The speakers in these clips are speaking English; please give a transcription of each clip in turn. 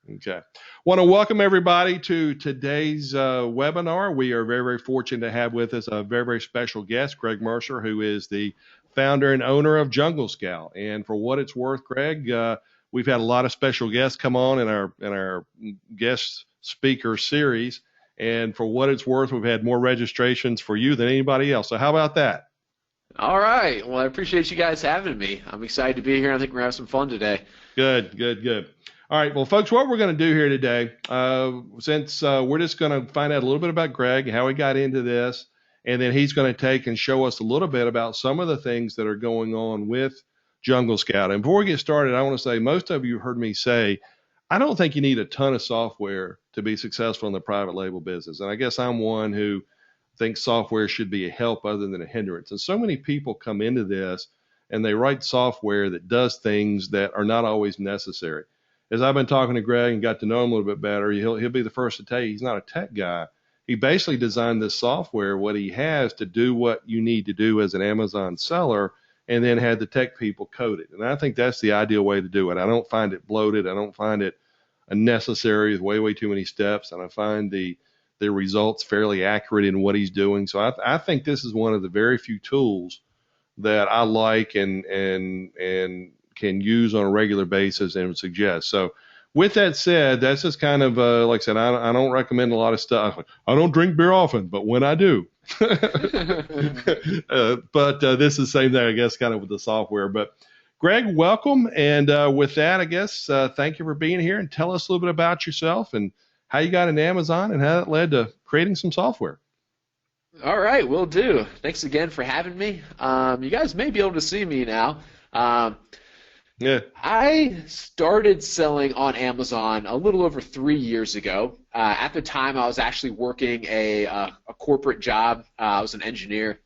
Okay. Want to welcome everybody to today's webinar. We are very, very fortunate to have with us a very, very special guest, Greg Mercer, who is the founder and owner of Jungle Scout. And for what it's worth, Greg, we've had a lot of special guests come on in our guest speaker series. And for what it's worth, we've had more registrations for you than anybody else. So how about that? All right. Well, I appreciate you guys having me. I'm excited to be here. I think we're going to have some fun today. Good, good, good. All right, well, folks, what we're going to do here today, since we're just going to find out a little bit about Greg, how he got into this, and then he's going to take and show us a little bit about some of the things that are going on with Jungle Scout. And before we get started, I want to say most of you heard me say, I don't think you need a ton of software to be successful in the private label business. And I guess I'm one who thinks software should be a help other than a hindrance. And so many people come into this and they write software that does things that are not always necessary. As I've been talking to Greg and got to know him a little bit better, he'll be the first to tell you he's not a tech guy. He basically designed this software, what he has, to do what you need to do as an Amazon seller, and then had the tech people code it. And I think that's the ideal way to do it. I don't find it bloated. I don't find it unnecessary with way, way too many steps. And I find the results fairly accurate in what he's doing. So I think this is one of the very few tools that I like and can use on a regular basis and would suggest. So with that said, that's just kind of, like I said, I don't recommend a lot of stuff. I don't drink beer often, but when I do. But this is the same thing, I guess, kind of with the software. But Greg, welcome. And with that, I guess, thank you for being here, and tell us a little bit about yourself and how you got into Amazon and how that led to creating some software. All right, will do. Thanks again for having me. You guys may be able to see me now. Yeah. I started selling on Amazon a little over 3 years ago. At the time, I was actually working a corporate job. I was an engineer,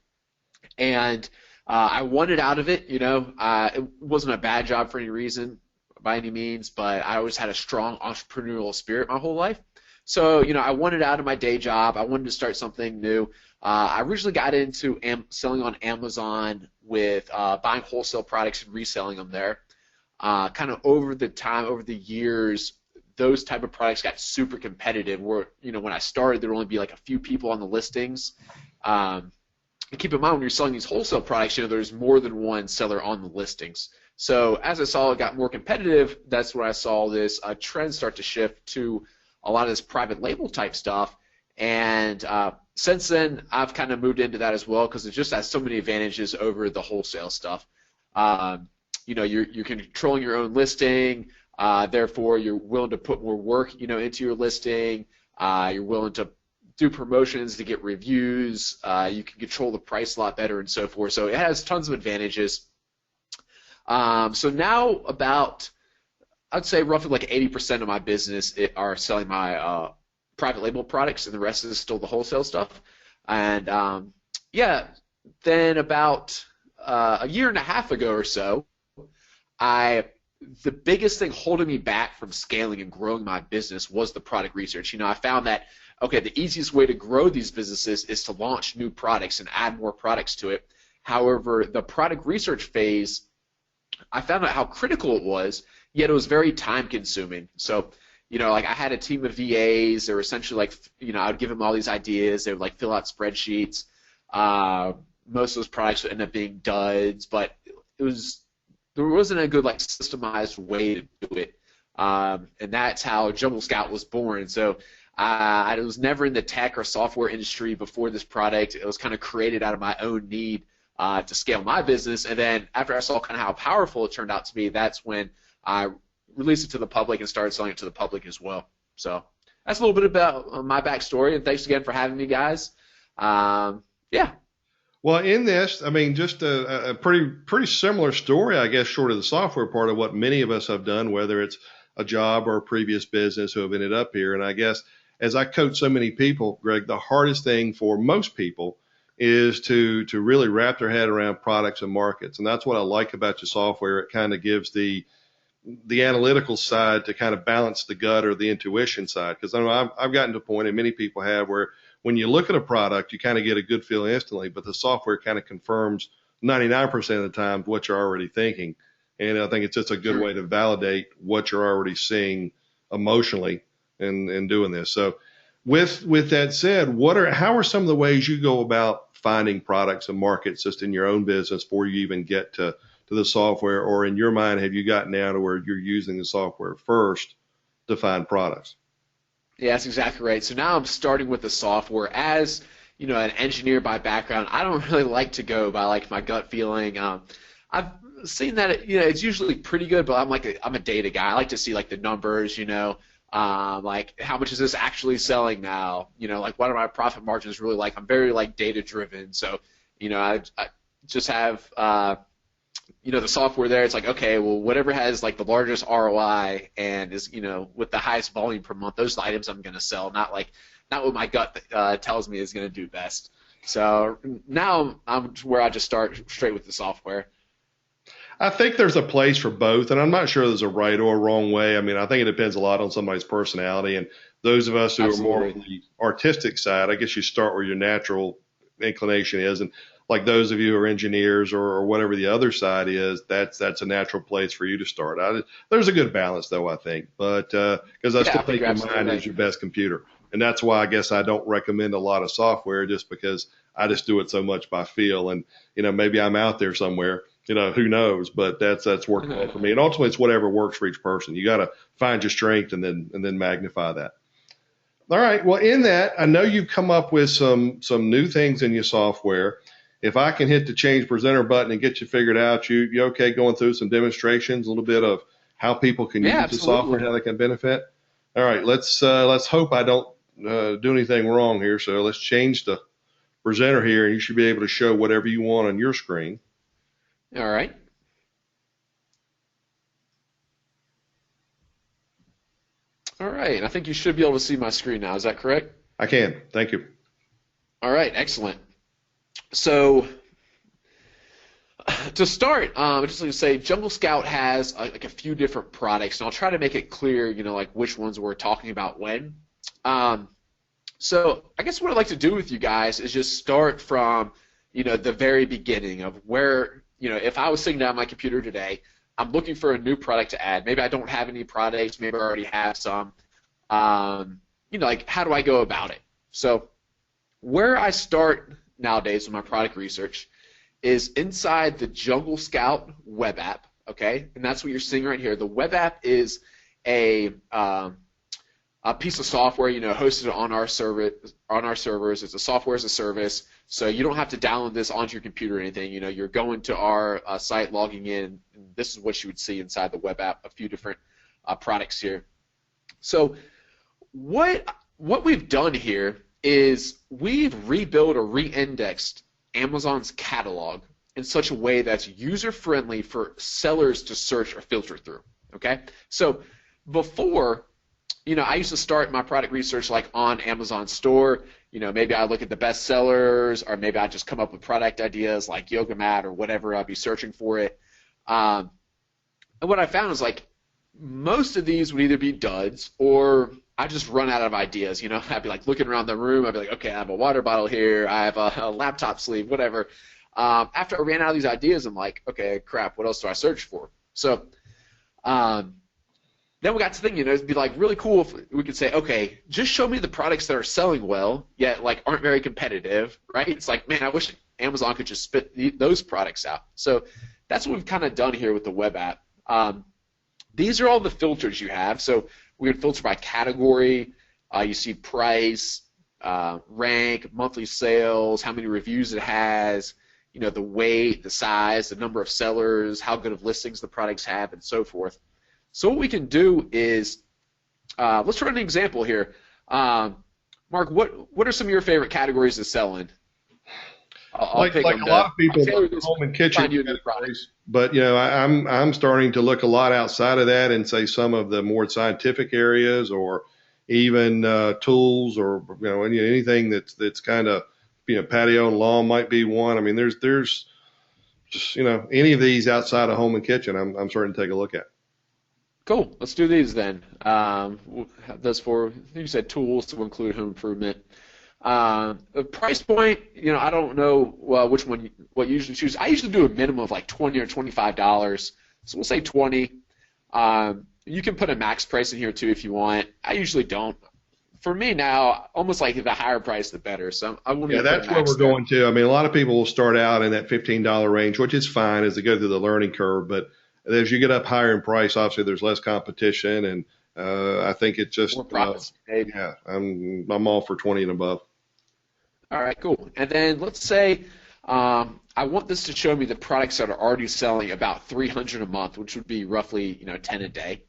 and I wanted out of it. It wasn't a bad job for any reason, by any means, but I always had a strong entrepreneurial spirit my whole life. So, I wanted out of my day job. I wanted to start something new. I originally got into selling on Amazon with buying wholesale products and reselling them there. Kind of over the years, those type of products got super competitive where, when I started, there would only be like a few people on the listings. And keep in mind, when you're selling these wholesale products, there's more than one seller on the listings. So as I saw it got more competitive, that's where I saw this trend start to shift to a lot of this private label type stuff. And since then, I've kind of moved into that as well because it just has so many advantages over the wholesale stuff. You're controlling your own listing, therefore you're willing to put more work, into your listing. You're willing to do promotions to get reviews. You can control the price a lot better and so forth. So it has tons of advantages. So now I'd say roughly like 80% of my business are selling my private label products, and the rest is still the wholesale stuff. And then about a year and a half ago or so, the biggest thing holding me back from scaling and growing my business was the product research. I found that, okay, the easiest way to grow these businesses is to launch new products and add more products to it. However, the product research phase, I found out how critical it was, yet it was very time consuming. So, like I had a team of VAs. They were essentially like, I would give them all these ideas. They would like fill out spreadsheets. Most of those products would end up being duds, but there wasn't a good like systemized way to do it, and that's how Jungle Scout was born. So I was never in the tech or software industry before this product. It was kind of created out of my own need to scale my business, and then after I saw kind of how powerful it turned out to be, that's when I released it to the public and started selling it to the public as well. So that's a little bit about my backstory, and thanks again for having me, guys. Yeah. Well, in this, I mean, just a pretty similar story, I guess, short of the software part of what many of us have done, whether it's a job or a previous business who have ended up here. And I guess as I coach so many people, Greg, the hardest thing for most people is to really wrap their head around products and markets. And that's what I like about your software. It kind of gives the analytical side to kind of balance the gut or the intuition side. Because I know I've gotten to a point, and many people have, where when you look at a product, you kind of get a good feel instantly, but the software kind of confirms 99% of the time what you're already thinking. And I think it's just a good way to validate what you're already seeing emotionally in doing this. So with that said, how are some of the ways you go about finding products and markets just in your own business before you even get to the software? Or in your mind, have you gotten down to where you're using the software first to find products? Yeah, that's exactly right. So now I'm starting with the software. As an engineer by background, I don't really like to go by like my gut feeling. I've seen that it's usually pretty good, but I'm a data guy. I like to see like the numbers, like how much is this actually selling now? Like what are my profit margins really like? I'm very like data driven. So I just have the software there. It's like, okay, well, whatever has like the largest ROI and is with the highest volume per month, those are the items I'm going to sell. Not what my gut tells me is going to do best. So now I'm where I just start straight with the software. I think there's a place for both, and I'm not sure there's a right or a wrong way. I mean, I think it depends a lot on somebody's personality, and those of us who are more on the artistic side, I guess you start where your natural inclination is, and like those of you who are engineers or whatever the other side is, that's a natural place for you to start. There's a good balance, though, I think, but because I still think your mind is your best computer, and that's why I guess I don't recommend a lot of software, just because I just do it so much by feel, and maybe I'm out there somewhere. Who knows? But that's worked well for me. And ultimately, it's whatever works for each person. You got to find your strength and then magnify that. All right. Well, in that, I know you've come up with some new things in your software. If I can hit the change presenter button and get you figured out, you okay going through some demonstrations, a little bit of how people can use the software, how they can benefit. All right. Let's hope I don't do anything wrong here. So let's change the presenter here, and you should be able to show whatever you want on your screen. All right. All right. I think you should be able to see my screen now. Is that correct? I can. Thank you. All right. Excellent. So to start, I'm just going to say Jungle Scout has like a few different products, and I'll try to make it clear, like which ones we're talking about when. So I guess what I'd like to do with you guys is just start from, the very beginning of where, if I was sitting down at my computer today, I'm looking for a new product to add. Maybe I don't have any products. Maybe I already have some. Like how do I go about it? So where I start nowadays with my product research is inside the Jungle Scout web app, okay? And that's what you're seeing right here. The web app is a piece of software, hosted on our servers. It's a software as a service, so you don't have to download this onto your computer or anything. You're going to our site, logging in, and this is what you would see inside the web app. A few different products here. So what we've done here is we've rebuilt or re-indexed Amazon's catalog in such a way that's user-friendly for sellers to search or filter through. Okay, so before, I used to start my product research like on Amazon store. Maybe I look at the best sellers, or maybe I just come up with product ideas like yoga mat or whatever. I'll be searching for it. And what I found is like most of these would either be duds or I just run out of ideas. I'd be like looking around the room. I'd be like, okay, I have a water bottle here. I have a laptop sleeve, whatever. After I ran out of these ideas, I'm like, okay, crap, what else do I search for? So then we got to thinking, it'd be like really cool if we could say, okay, just show me the products that are selling well, yet like aren't very competitive, right? It's like, man, I wish Amazon could just spit those products out. So that's what we've kind of done here with the web app. These are all the filters you have. So we can filter by category. You see price, rank, monthly sales, how many reviews it has, the weight, the size, the number of sellers, how good of listings the products have, and so forth. So what we can do is, let's run an example here. Mark, what are some of your favorite categories to sell in? Like a lot of people, home and kitchen categories. But I'm starting to look a lot outside of that and say some of the more scientific areas, or even tools, or anything that's kind of patio and lawn might be one. I mean, there's just any of these outside of home and kitchen, I'm starting to take a look at. Cool. Let's do these then. Those for, you said tools to include home improvement. The price point, I don't know which one, what you usually choose. I usually do a minimum of like $20 or $25. So we'll say 20. You can put a max price in here too if you want. I usually don't. For me now, almost like the higher price, the better. So I won't Yeah, even put that's a where max we're there. going to. I mean, a lot of people will start out in that $15 range, which is fine as they go through the learning curve. But as you get up higher in price, obviously there's less competition, and I think it's More just profits made. yeah, I'm all for 20 and above. All right, cool. And then let's say I want this to show me the products that are already selling about 300 a month, which would be roughly 10 a day.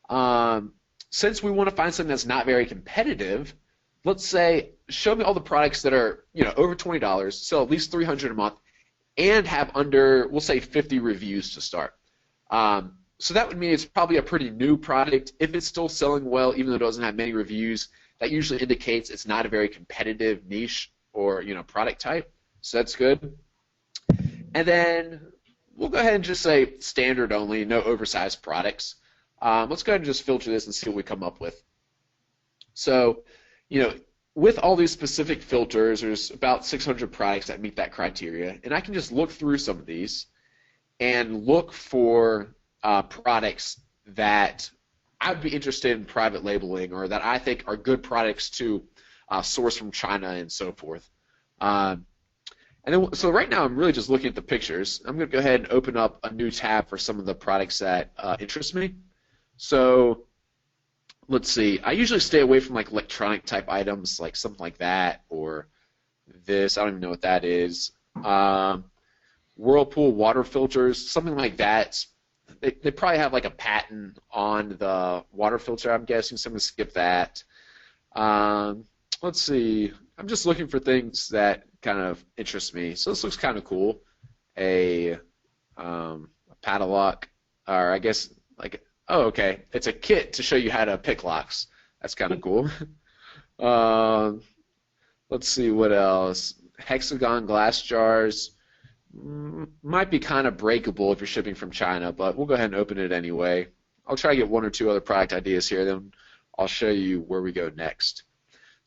Um, since we want to find something that's not very competitive, let's say show me all the products that are over $20, sell at least 300 a month, and have under, we'll say, 50 reviews to start. So that would mean it's probably a pretty new product. If it's still selling well, even though it doesn't have many reviews, that usually indicates it's not a very competitive niche or product type. So that's good. And then we'll go ahead and just say standard only, no oversized products. Let's go ahead and just filter this and see what we come up with. So, with all these specific filters, there's about 600 products that meet that criteria, and I can just look through some of these and look for products that I would be interested in private labeling or that I think are good products to source from China and so forth. So right now I'm really just looking at the pictures. I'm going to go ahead and open up a new tab for some of the products that interest me. So let's see. I usually stay away from like electronic type items, like something like that, or this. I don't even know what that is. Whirlpool water filters, something like that. They probably have like a patent on the water filter, I'm guessing, so I'm going to skip that. Let's see. I'm just looking for things that kind of interest me. So this looks kind of cool. A padlock, or I guess like, oh, okay. It's a kit to show you how to pick locks. That's kind of cool. Let's see what else. Hexagon glass jars. Might be kind of breakable if you're shipping from China, but we'll go ahead and open it anyway. I'll try to get one or two other product ideas here, then I'll show you where we go next.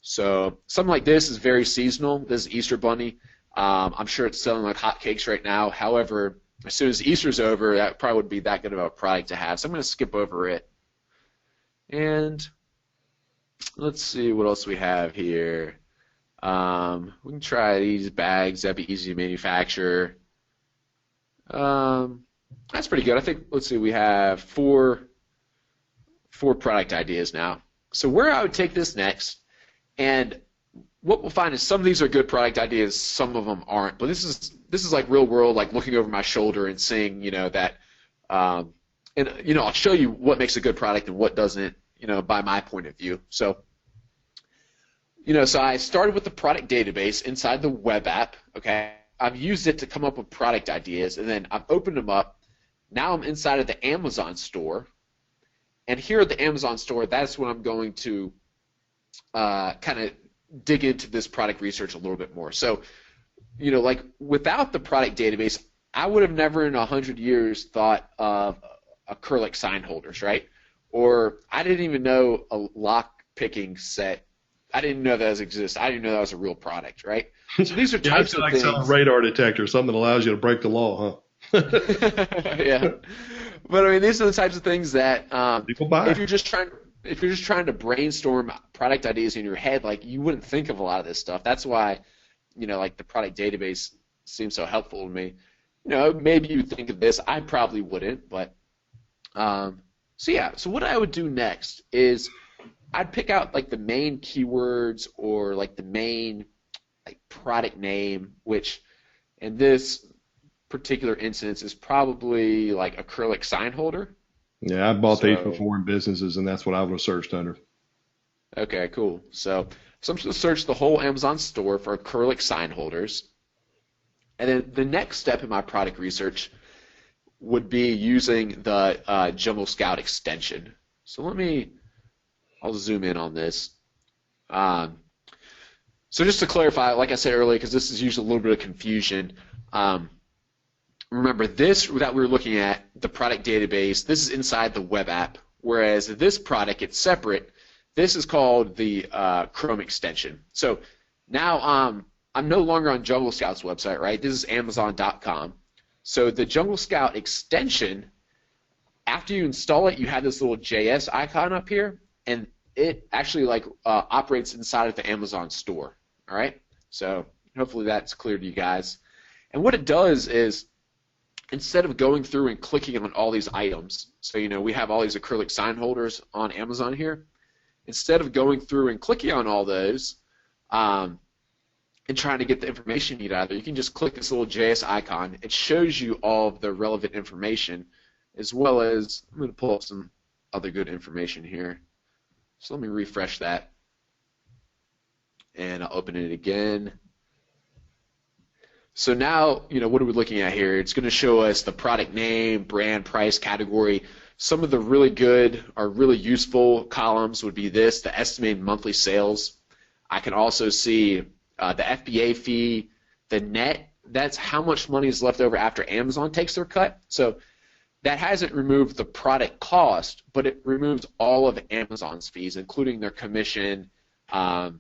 So something like this is very seasonal. This is Easter Bunny. I'm sure it's selling like hotcakes right now. However, as soon as Easter's over, that probably wouldn't be that good of a product to have. So I'm going to skip over it. And let's see what else we have here. We can try these bags. That'd be easy to manufacture. That's pretty good. I think, let's see, we have four product ideas now. So where I would take this next, and what we'll find is some of these are good product ideas, some of them aren't. But this is like real world, like looking over my shoulder and seeing, that, and I'll show you what makes a good product and what doesn't, by my point of view. So, so I started with the product database inside the web app. Okay, I've used it to come up with product ideas, and then I've opened them up. Now I'm inside of the Amazon store, and here at the Amazon store, that's when I'm going to kind of dig into this product research a little bit more. So, like without the product database, I would have never in 100 years thought of acrylic sign holders, right? Or I didn't even know a lock picking set. I didn't know that exists. I didn't know that was a real product, right? So these are Yeah, types it's of like things. selling a radar detector, something that allows you to break the law, huh? Yeah, but I mean, these are the types of things that People buy. if you're just trying to brainstorm product ideas in your head, like you wouldn't think of a lot of this stuff. That's why, like the product database seems so helpful to me. Maybe you think of this. I probably wouldn't, but so yeah. So what I would do next is I'd pick out like the main keywords or like the main like product name, which in this particular instance is probably like acrylic sign holder. Yeah, I bought these So before in businesses, and that's what I would have searched under. okay, cool. So I'm just going to search the whole Amazon store for acrylic sign holders. And then the next step in my product research would be using the Jungle Scout extension. So I'll zoom in on this. So just to clarify, like I said earlier, because this is usually a little bit of confusion, remember this that we were looking at, the product database, this is inside the web app, whereas this product, it's separate. This is called the Chrome extension. So now I'm no longer on Jungle Scout's website, right? This is Amazon.com. So the Jungle Scout extension after you install it, you have this little JS icon up here, and it actually operates inside of the Amazon store. All right, so hopefully that's clear to you guys. And what it does is, instead of going through and clicking on all these items, so we have all these acrylic sign holders on Amazon here. Instead of going through and clicking on all those and trying to get the information you need out of there, you can just click this little JS icon. It shows you all of the relevant information, as well as, I'm going to pull up some other good information here. So let me refresh that, and I'll open it again. So now, what are we looking at here? It's going to show us the product name, brand, price, category. Some of the really good or really useful columns would be this, the estimated monthly sales. I can also see the FBA fee, the net. That's how much money is left over after Amazon takes their cut. So that hasn't removed the product cost, but it removes all of Amazon's fees, including their commission. Well,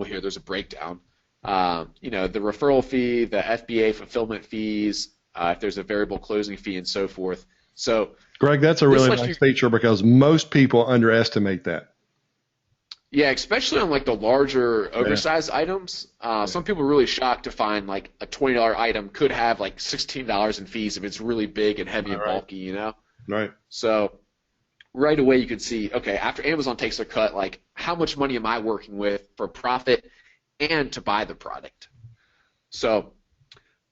here, there's a breakdown. The referral fee, the FBA fulfillment fees, if there's a variable closing fee, and so forth. So, Greg, that's a really nice feature because most people underestimate that. Yeah, especially on the larger, oversized items. Some people are really shocked to find a $20 item could have $16 in fees if it's really big and heavy and bulky, Right. So right away you can see, okay, after Amazon takes their cut, how much money am I working with for profit and to buy the product? So,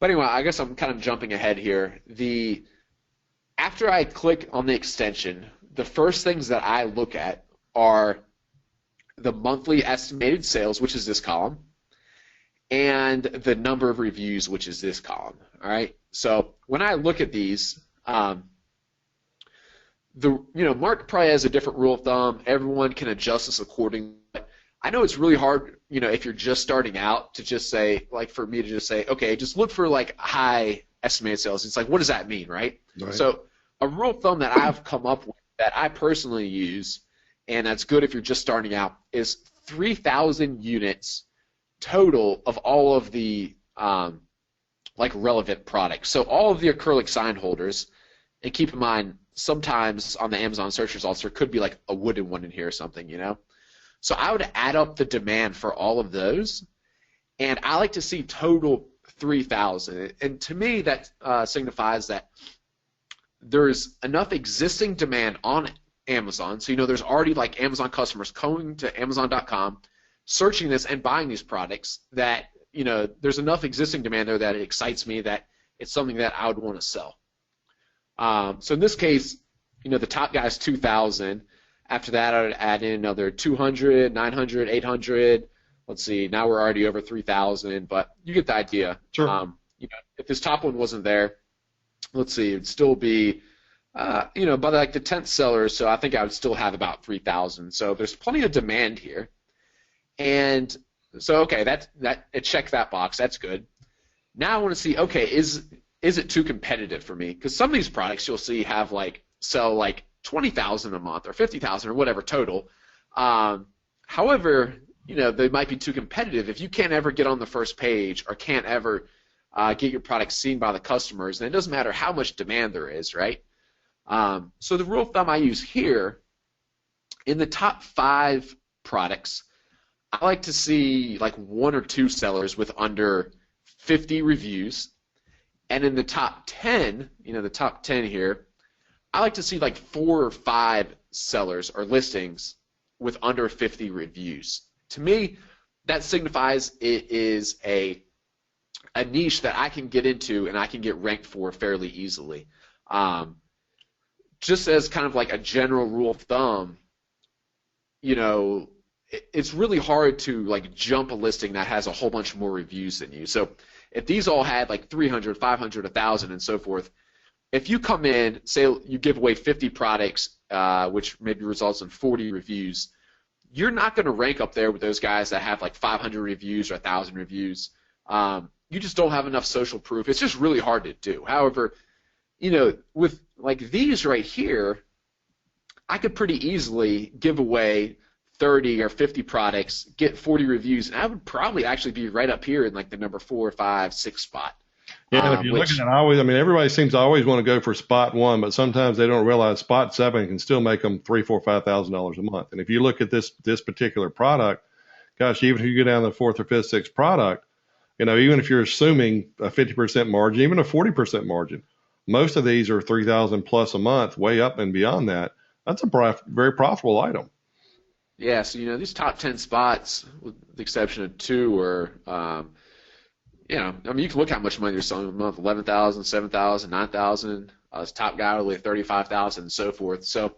but anyway, I guess I'm kind of jumping ahead here. After I click on the extension, the first things that I look at are the monthly estimated sales, which is this column, and the number of reviews, which is this column. All right. So when I look at these, Mark probably has a different rule of thumb. Everyone can adjust this accordingly. I know it's really hard, if you're just starting out, to just say, for me to just say, okay, just look for high estimated sales. It's what does that mean, right? So a rule of thumb that I've come up with that I personally use, and that's good if you're just starting out, is 3,000 units total of all of the relevant products. So all of the acrylic sign holders, and keep in mind, sometimes on the Amazon search results there could be a wooden one in here or something, So I would add up the demand for all of those, and I like to see total 3,000. And to me, that signifies that there's enough existing demand on Amazon. So, there's already Amazon customers going to Amazon.com, searching this and buying these products that, there's enough existing demand there that it excites me that it's something that I would want to sell. So in this case, the top guy is 2,000. After that, I would add in another 200, 900, 800. Let's see, now we're already over 3,000, but you get the idea. Sure. If this top one wasn't there, let's see, it'd still be, by the 10th seller, so I think I would still have about 3,000. So there's plenty of demand here. And so, okay, it checked that box. That's good. Now I want to see, okay, is it too competitive for me? Because some of these products you'll see have sell 20,000 a month or 50,000 or whatever total. However, they might be too competitive. If you can't ever get on the first page or can't ever get your product seen by the customers, then it doesn't matter how much demand there is, right? So the rule of thumb I use here, in the top 5 products, I like to see 1 or 2 sellers with under 50 reviews. And in the top 10, the top 10 here, I like to see 4 or 5 sellers or listings with under 50 reviews. To me, that signifies it is a niche that I can get into and I can get ranked for fairly easily. Just as kind of a general rule of thumb, it's really hard to jump a listing that has a whole bunch more reviews than you. So if these all had 300, 500, 1,000, and so forth, if you come in, say you give away 50 products, which maybe results in 40 reviews, you're not going to rank up there with those guys that have 500 reviews or 1,000 reviews. You just don't have enough social proof. It's just really hard to do. However, with these right here, I could pretty easily give away 30 or 50 products, get 40 reviews, and I would probably actually be right up here in the number 4, 5, 6 spot. Yeah, and if you look at it, which I mean, everybody seems to always want to go for spot one, but sometimes they don't realize spot seven can still make them three, four, $5,000 a month. And if you look at this particular product, gosh, even if you go down the fourth or fifth, sixth product, even if you're assuming a 50% margin, even a 40% margin, most of these are 3,000 plus a month, way up and beyond that. That's a very profitable item. yeah, so these top 10 spots, with the exception of two, are I mean, you can look how much money they're selling a month: 11,000, 7,000, 9,000. This top guy only 35,000, and so forth. So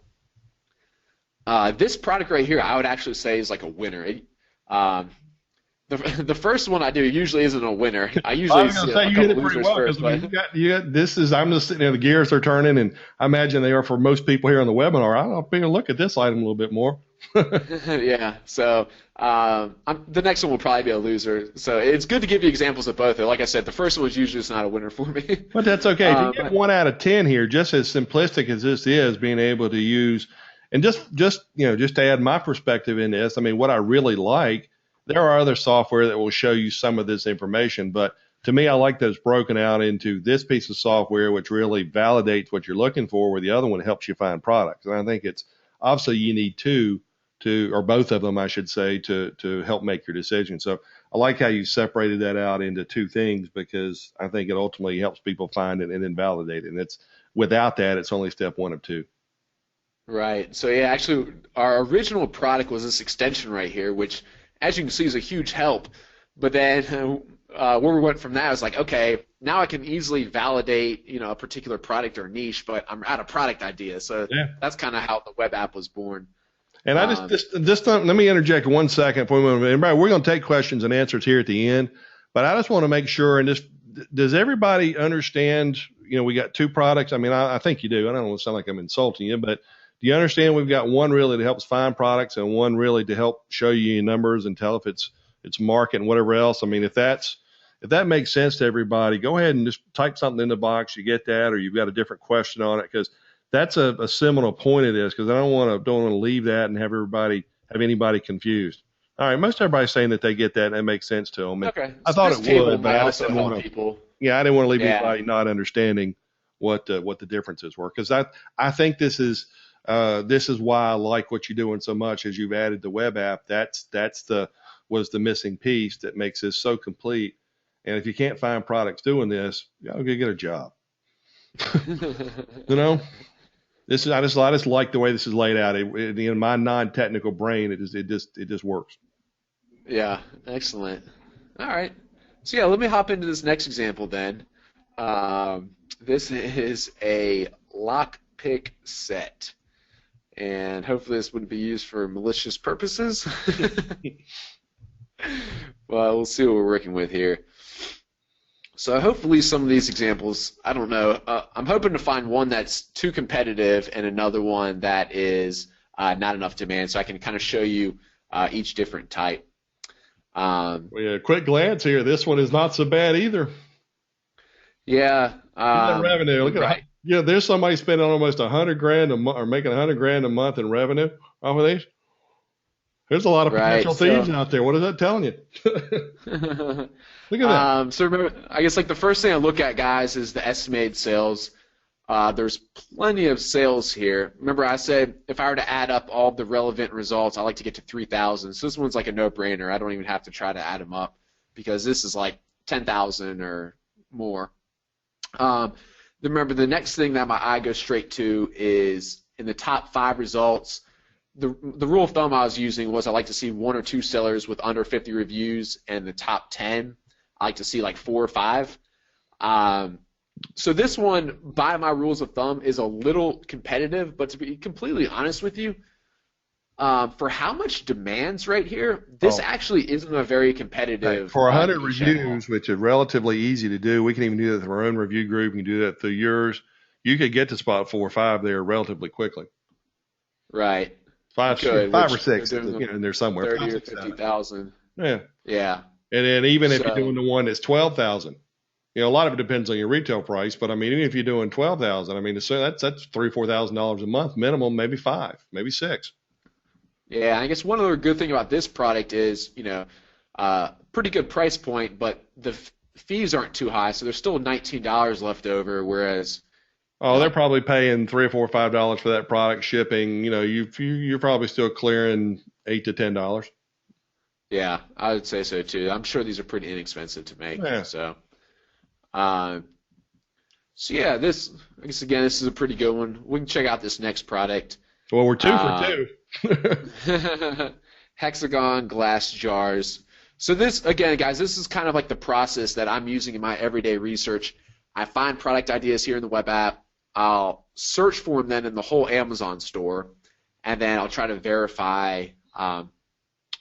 this product right here, I would actually say is like a winner. Um, the first one I do usually isn't a winner. I I usually was going see to a say you hit couple it pretty losers well because first, I mean but this is I'm just sitting there, the gears are turning, and I imagine they are for most people here on the webinar. I'll take a look at this item a little bit more. yeah. So the next one will probably be a loser. So it's good to give you examples of both. Like I said, the first one was usually just not a winner for me. But that's okay. If you get But 1 out of 10 here, just as simplistic as this is, being able to use, and just to add my perspective in this, I mean, what I really like, there are other software that will show you some of this information, but to me, I like that it's broken out into this piece of software, which really validates what you're looking for, where the other one helps you find products. And I think it's obviously you need two or both of them, I should say, to help make your decision. So I like how you separated that out into two things because I think it ultimately helps people find it and then validate it. And it's without that, it's only step one of two. right. So yeah, actually, our original product was this extension right here, which, as you can see, is a huge help. But then where we went from that is like, okay, now I can easily validate, a particular product or niche, but I'm out of product ideas. So Yeah. that's kind of how the web app was born. And I Um, just let me interject 1 second before we move on. Everybody, we're going to take questions and answers here at the end, but I just want to make sure and just does everybody understand? We got two products. I mean, I think you do. I don't want to sound like I'm insulting you, but do you understand we've got one really that helps find products and one really to help show you your numbers and tell if it's market and whatever else. I mean, if that makes sense to everybody, go ahead and just type something in the box. You get that, or you've got a different question on it because that's a seminal point of this because I don't want to leave that and have anybody confused. All right, most everybody's saying that they get that and it makes sense to them. And okay, I so thought this it table would, but might I just also didn't help want to. people. Yeah, I didn't want to leave Yeah. anybody not understanding what the differences were because I think this is why I like what you're doing so much as you've added the web app. Was the missing piece that makes this so complete. And if you can't find products doing this, y'all go get a job. You know, I just like the way this is laid out. In my non-technical brain, it just works. Yeah, excellent. All right. So yeah, let me hop into this next example then. This is a lockpick set, and hopefully this wouldn't be used for malicious purposes. Well, we'll see what we're working with here. So hopefully some of these examples, I don't know, I'm hoping to find one that's too competitive and another one that is not enough demand, so I can kind of show you each different type. Well, yeah, quick glance here. This one is not so bad either. Yeah. Look at that revenue. Look at Right. there's somebody spending almost 100 grand a month or making 100 grand a month in revenue off of these. There's a lot of Right. potential thieves So. out there. What is that telling you? Look at that. So remember, I guess like the first thing I look at, guys, is the estimated sales. There's plenty of sales here. Remember, I said if I were to add up all the relevant results, I like to get to 3,000. So this one's like a no-brainer. I don't even have to try to add them up because this is like 10,000 or more. Then remember, the next thing that my eye goes straight to is in the top 5 results. The rule of thumb I was using was I like to see 1 or 2 sellers with under 50 reviews, and the top 10 I like to see like 4 or 5. So this one, by my rules of thumb, is a little competitive, but to be completely honest with you, for how much demand's right here, this actually isn't a very competitive For 100 niche at all. reviews, which is relatively easy to do, we can even do that through our own review group. You can do that through yours. You could get to spot 4 or 5 there relatively quickly. Right. Five, Good. 5 or Which 6, they're doing in there somewhere. 30 5, or 6, 7. 50,000. Yeah. Yeah. And then even if you're So. doing the one that's 12,000, a lot of it depends on your retail price. But I mean, even if you're doing 12,000, I mean, so that's $3,000-$4,000 a month minimum, maybe 5, maybe 6. Yeah, I guess one other good thing about this product is, pretty good price point, but fees aren't too high, so there's still $19 left over. Whereas, Oh, they're like, probably paying $3 or $4 or $5 for that product shipping. You're probably still clearing $8 to $10. yeah, I would say so too. I'm sure these are pretty inexpensive to make. Yeah. Uh, so yeah, I guess again, this is a pretty good one. We can check out this next product. Well, we're two for Um, two. hexagon glass jars. So this, again, guys, this is kind of like the process that I'm using in my everyday research. I find product ideas here in the web app. I'll search for them then in the whole Amazon store, and then I'll try to verify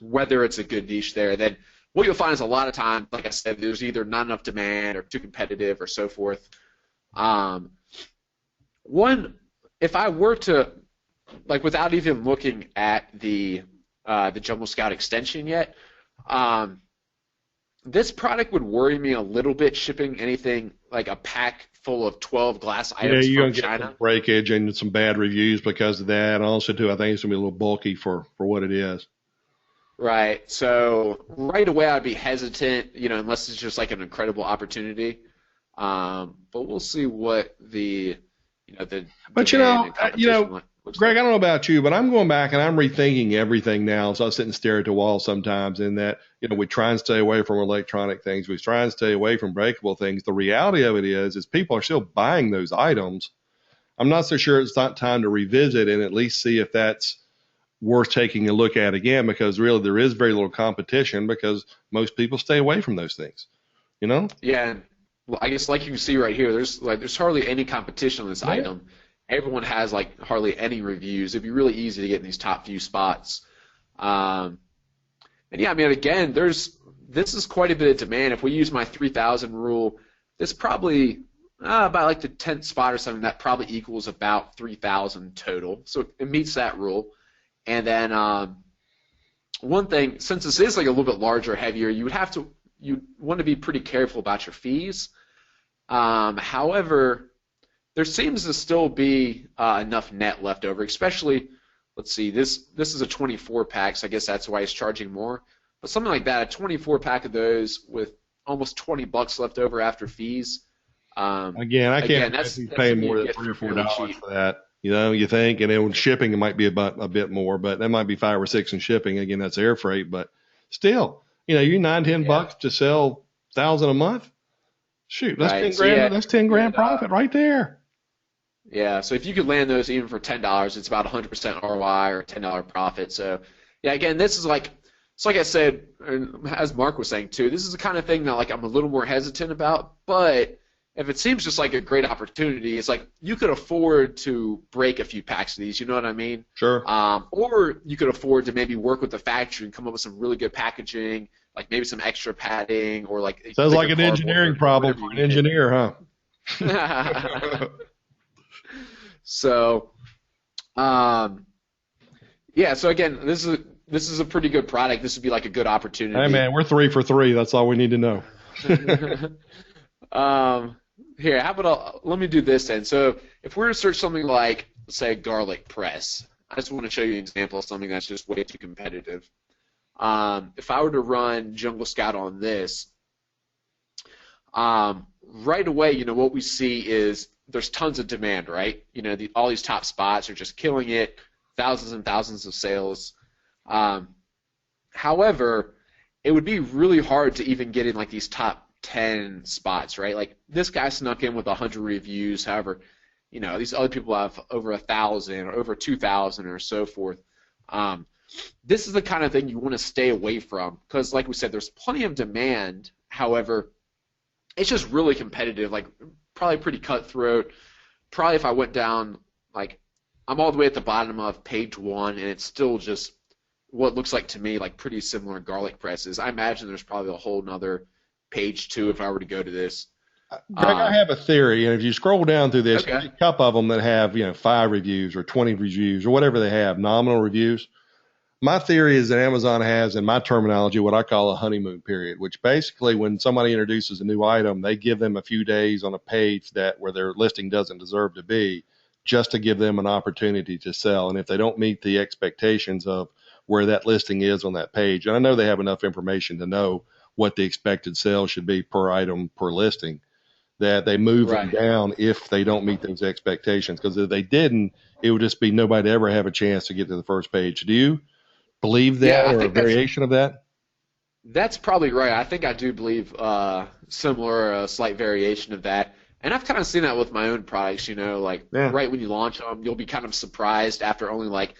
whether it's a good niche there. Then what you'll find is a lot of times, like I said, there's either not enough demand or too competitive or so forth. Um, if I were to, like, without even looking at the Jungle Scout extension yet, um, this product would worry me a little bit shipping anything like a pack full of 12 glass Yeah, items you're from gonna get some China. breakage and some bad reviews because of that. And also, too, I think it's gonna be a little bulky for what it is. Right. So right away I'd be hesitant, unless it's just like an incredible opportunity. But we'll see what the But demand and competition looks Greg, like. I don't know about you, but I'm going back and I'm rethinking everything now. So I sit and stare at the wall sometimes. In that, we try and stay away from electronic things. We try and stay away from breakable things. The reality of it is people are still buying those items. I'm not so sure it's not time to revisit and at least see if that's worth taking a look at again, because really there is very little competition because most people stay away from those things. You know? Yeah, and well, I guess like you can see right here, there's hardly any competition on this Yeah. item. Everyone has like hardly any reviews. It'd be really easy to get in these top few spots. Um, and yeah, I mean, again, this is quite a bit of demand. If we use my 3,000 rule, this probably about like the 10th spot or something. That probably equals about 3,000 total. So it meets that rule. And then one thing, since this is like a little bit larger, heavier, you want to be pretty careful about your fees. However, there seems to still be enough net left over, especially, let's see, this is a 24 pack, so I guess that's why he's charging more. But something like that, a 24 pack of those with almost $20 left over after fees. Again, I can't That's imagine something paying more you than get $3 or fairly $4 cheap. for that. You think, and then with shipping, it might be a bit more, but that might be 5 or 6 in shipping. Again, that's air freight, but still, you 9, Yeah. $10 to sell 1,000 a month. Shoot, that's Right. 10 So grand. yeah, That's 10 grand profit right there. yeah. So if you could land those even for $10, it's about 100% ROI or $10 profit. So yeah, again, this is like, so like I said, and as Mark was saying too, this is the kind of thing that like I'm a little more hesitant about. But if it seems just like a great opportunity, it's like you could afford to break a few packs of these. You know what I mean? Sure. Or you could afford to maybe work with the factory and come up with some really good packaging, like maybe some extra padding or like Sounds like thicker an engineering cardboard, problem whatever for you an needed. engineer, huh? So, um, yeah. So again, this is a pretty good product. This would be like a good Hey, opportunity. man, we're 3 for 3. That's all we need to know. um, Here, how about let me do this then. So if we were to search something like, say, garlic press, I just want to show you an example of something that's just way too competitive. If I were to run Jungle Scout on this, right away, what we see is there's tons of demand, right? All these top spots are just killing it, thousands and thousands of sales. Um, However, it would be really hard to even get in like these top 10 spots, right? Like this guy snuck in with 100 reviews. However, these other people have over 1,000 or over 2,000 or so forth. Um, this is the kind of thing you want to stay away from because, like we said, there's plenty of demand. However, it's just really competitive, like probably pretty cutthroat. Probably if I went down, like I'm all the way at the bottom of page 1, and it's still just what looks like to me like pretty similar garlic presses. I imagine there's probably a whole nother page 2 if I were to go to this. Greg, I Um, have a theory, and if you scroll down through this, okay. a couple of them that have 5 reviews or 20 reviews or whatever they have, nominal reviews. My theory is that Amazon has, in my terminology, what I call a honeymoon period, which basically when somebody introduces a new item, they give them a few days on a page that where their listing doesn't deserve to be, just to give them an opportunity to sell. And if they don't meet the expectations of where that listing is on that page, and I know they have enough information to know what the expected sales should be per item per listing, that they move them Right. down if they don't meet those expectations. Because if they didn't, it would just be nobody ever have a chance to get to the first page. Do you believe that, Yeah, I or a think variation of that? that's probably right. I think I do believe similar, slight variation of that. And I've kind of seen that with my own products, like Yeah, right when you launch them, you'll be kind of surprised after only like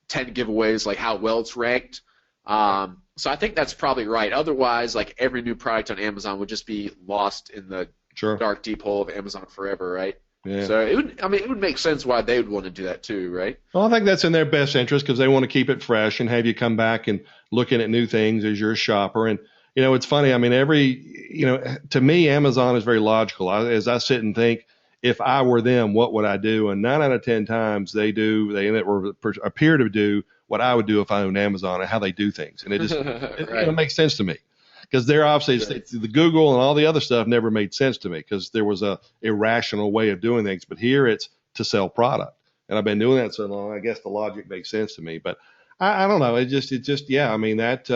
10 giveaways, like how well it's ranked. So I think that's probably right. Otherwise, like every new product on Amazon would just be lost in the sure. dark, deep hole of Amazon forever, right? Yeah. So it would make sense why they would want to do that too, right? Well, I think that's in their best interest because they want to keep it fresh and have you come back and looking at new things as you're a shopper. And, it's funny. I mean, to me, Amazon is very logical. As I sit and think, if I were them, what would I do? And 9 out of 10 times they appear to do what I would do if I owned Amazon and how they do things. And it Right. makes sense to me because they're obviously Sure. the Google and all the other stuff never made sense to me because there was a irrational way of doing things. But here it's to sell product. And I've been doing that so long, I guess the logic makes sense to me. But I don't know. Yeah. I mean that.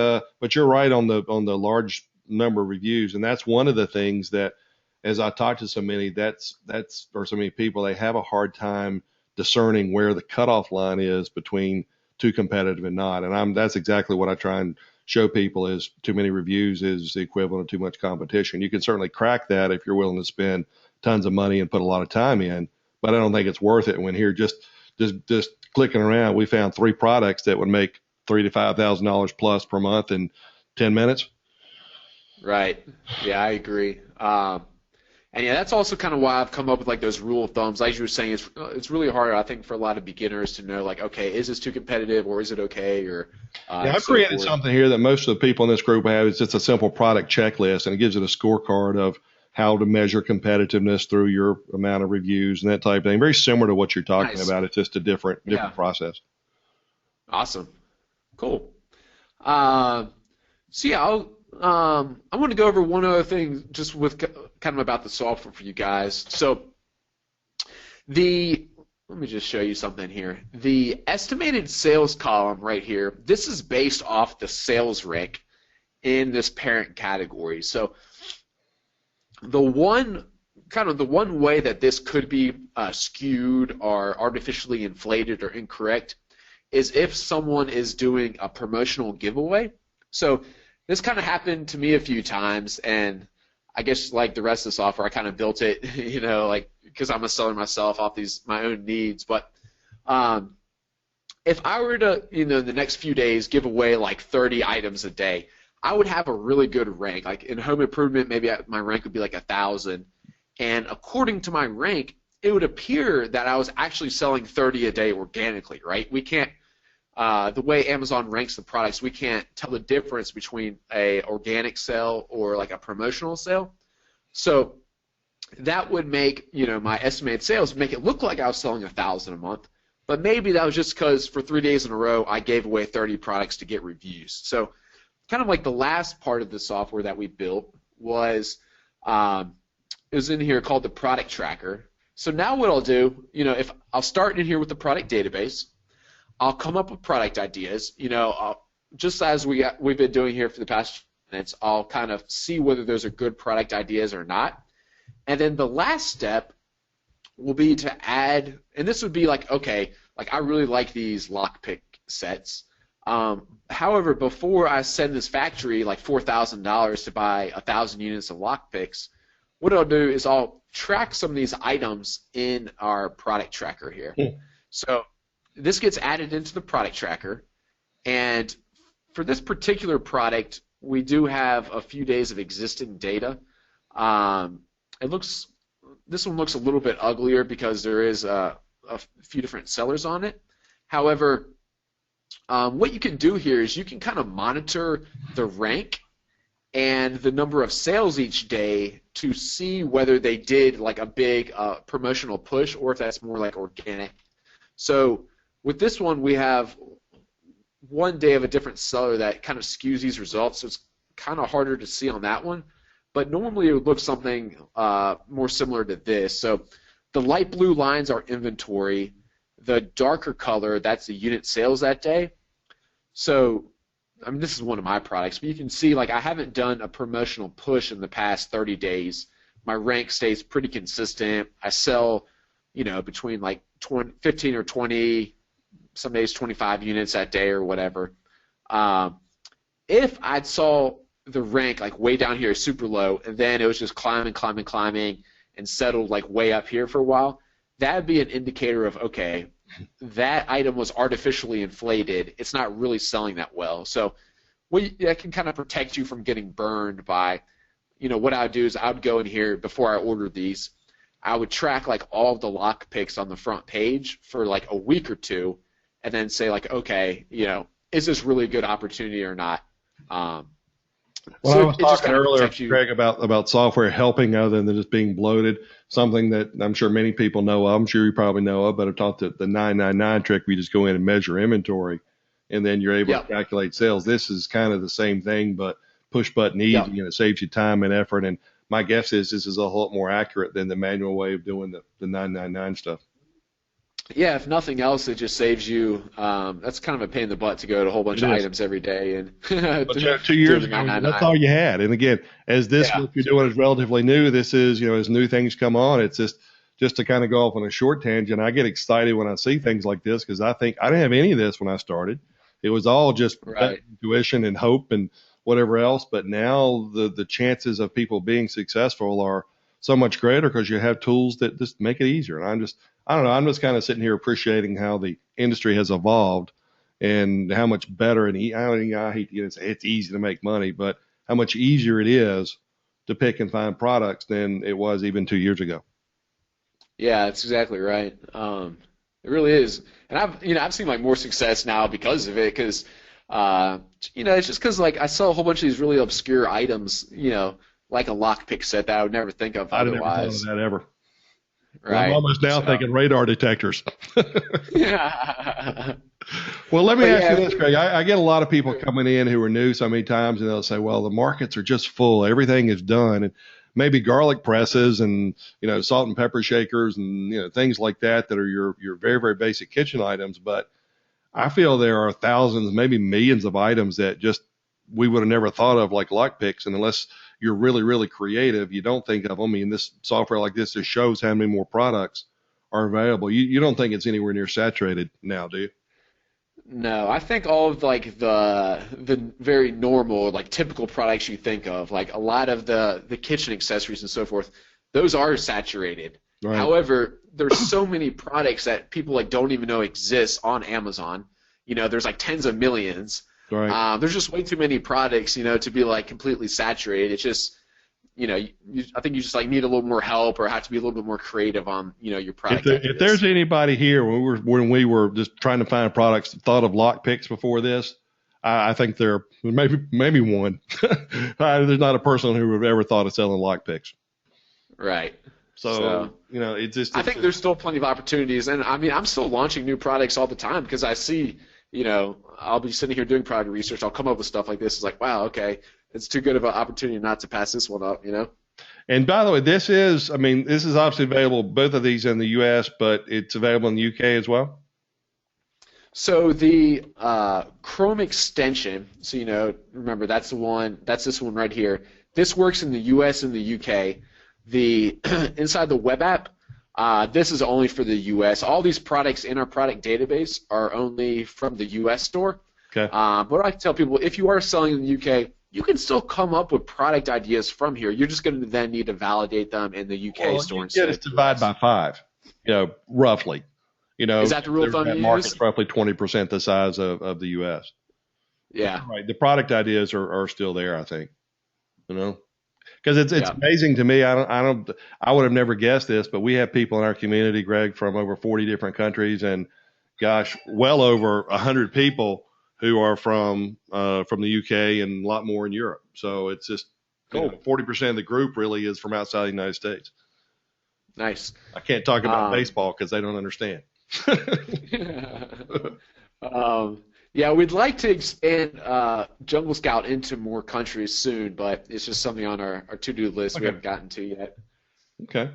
But you're right on the large number of reviews, and that's one of the things that, as I talk to so many, or so many people, they have a hard time discerning where the cutoff line is between too competitive and not. And that's exactly what I try and show people is too many reviews is the equivalent of too much competition. You can certainly crack that if you're willing to spend tons of money and put a lot of time in, but I don't think it's worth it when here just clicking around, we found 3 products that would make $3,000 to $5,000 plus per month in 10 minutes. Right. Yeah, I agree. And yeah, that's also kind of why I've come up with like those rule of thumbs. Like you were saying, it's really hard, I think, for a lot of beginners to know like, okay, is this too competitive or is it okay or Yeah, I've so created forth. something here that most of the people in this group have. It's just a simple product checklist, and it gives it a scorecard of how to measure competitiveness through your amount of reviews and that type of thing. Very similar to what you're talking Nice. about. It's just a different Yeah. process. Awesome. Cool. Um, so yeah, I want to go over one other thing just with kind of about the software for you guys. So let me just show you something here. The estimated sales column right here, this is based off the sales rank in this parent category. So the one way that this could be skewed or artificially inflated or incorrect is if someone is doing a promotional giveaway. So this kind of happened to me a few times, and I guess like the rest of the software, I kind of built it, like because I'm a seller myself off my own needs. But if I were to, in the next few days, give away like 30 items a day, I would have a really good rank. Like in home improvement, maybe my rank would be like 1,000. And according to my rank, it would appear that I was actually selling 30 a day organically, right? We can't, the way Amazon ranks the products, we can't tell the difference between a organic sale or like a promotional sale. So that would make, my estimated sales make it look like I was selling 1,000 a month. But maybe that was just because for 3 days in a row, I gave away 30 products to get reviews. So kind of like the last part of the software that we built was it was in here called the product tracker. So now what I'll do, if I'll start in here with the product database, I'll come up with product ideas. Just as we've been doing here for the past few minutes, I'll kind of see whether those are good product ideas or not. And then the last step will be to add, and this would be like, okay, like I really like these lockpick sets. However, before I send this factory like $4,000 to buy 1,000 units of lockpicks, what I'll do is I'll track some of these items in our product tracker here. So this gets added into the product tracker, and for this particular product, we do have a few days of existing data. This one looks a little bit uglier because there is a few different sellers on it. However, what you can do here is you can kind of monitor the rank and the number of sales each day to see whether they did like a big promotional push or if that's more like organic. So with this one, we have one day of a different seller that kind of skews these results, so it's kind of harder to see on that one. But normally it would look something more similar to this. So the light blue lines are inventory. The darker color, that's the unit sales that day. So I mean, this is one of my products, but you can see like I haven't done a promotional push in the past 30 days. My rank stays pretty consistent. I sell, between like 15 or 20, some days 25 units that day or whatever. Um, if I saw the rank like way down here super low, and then it was just climbing, climbing, climbing, and settled like way up here for a while, that would be an indicator of, okay, that item was artificially inflated. It's not really selling that well. So that can kind of protect you from getting burned by, what I would do is I would go in here before I ordered these. I would track like all of the lock picks on the front page for like a week or two, and then say like, okay, is this really a good opportunity or not? Well, So I it was just talking kind of earlier, protects you. Greg, about software helping other than just being bloated, something that I'm sure many people know of. I'm sure you probably know of, but I've taught the 999 trick. We just go in and measure inventory, and then you're able to Yep. calculate sales. This is kind of the same thing, but push button easy, Yep. and it saves you time and effort. And my guess is this is a whole lot more accurate than the manual way of doing the 999 stuff. Yeah, if nothing else, it just saves you. That's kind of a pain in the butt to go to a whole bunch It of is. items every day and But do 2 years the ago, that's 999. all you had. And again, as this Yeah. what you're doing is relatively new, this is, as new things come on, it's just to kind of go off on a short tangent. I get excited when I see things like this because I think I didn't have any of this when I started. It was all just Right. intuition and hope and whatever else. But now the chances of people being successful are so much greater because you have tools that just make it easier. And I don't know, I'm just kind of sitting here appreciating how the industry has evolved and how much better and I hate to say it's easy to make money, but how much easier it is to pick and find products than it was even 2 years ago. Yeah, that's exactly right. It really is, and I've seen like more success now because of it. Because uh, it's just because like I sell a whole bunch of these really obscure items, like a lockpick set that I would never think of I'd have never thought of otherwise. that ever. And I'm Right. almost now So thinking radar detectors. yeah. Well, let me But ask you yeah. this, Craig. I get a lot of people coming in who are new so many times, and they'll say, well, the markets are just full. Everything is done. And maybe garlic presses and, salt and pepper shakers and, things like that are your very, very basic kitchen items. But I feel there are thousands, maybe millions of items that just we would have never thought of, like lock picks. And unless you're really, really creative, you don't think of them. I mean, this software like this just shows how many more products are available. You don't think it's anywhere near saturated now, do you? No, I think all of like the very normal, like typical products you think of, like a lot of the kitchen accessories and so forth, those are saturated. Right. However, there's so many products that people like don't even know exist on Amazon. There's like tens of millions. Right. There's just way too many products, to be like completely saturated. It's just, I think you just like need a little more help or have to be a little bit more creative on, your If product if there's ideas. anybody here when we were just trying to find products that thought of lock picks before this, I think there maybe one. There's not a person who have ever thought of selling lock picks. Right. So So. it's just I think there's still plenty of opportunities, and I mean, I'm still launching new products all the time because I see, I'll be sitting here doing product research. I'll come up with stuff like this. It's like, wow, okay, it's too good of an opportunity not to pass this one up. And by the way, this is obviously available both of these in the U.S., but it's available in the U.K. as well. So the Chrome extension, so remember that's the one, that's this one right here. This works in the U.S. and the U.K. The inside the web app, this is only for the U.S. All these products in our product database are only from the U.S. store. Okay. But I tell people, if you are selling in the UK, you can still come up with product ideas from here. You're just going to then need to validate them in the UK Well, store you instead get of it the divide US. by five, roughly. Is that the rule of thumb That you market's use? roughly 20% the size of the U.S. But Yeah, you're right. The product ideas are still there, I think. You know, because it's yeah. amazing to me. I would have never guessed this, but we have people in our community, Greg, from over 40 different countries, and gosh, well over 100 people who are from the UK and a lot more in Europe. So it's just Cool. 40% of the group really is from outside the United States. Nice. I can't talk about Um, baseball because they don't understand. yeah, we'd like to expand Jungle Scout into more countries soon, but it's just something on our to-do list we Okay. haven't gotten to yet. Okay.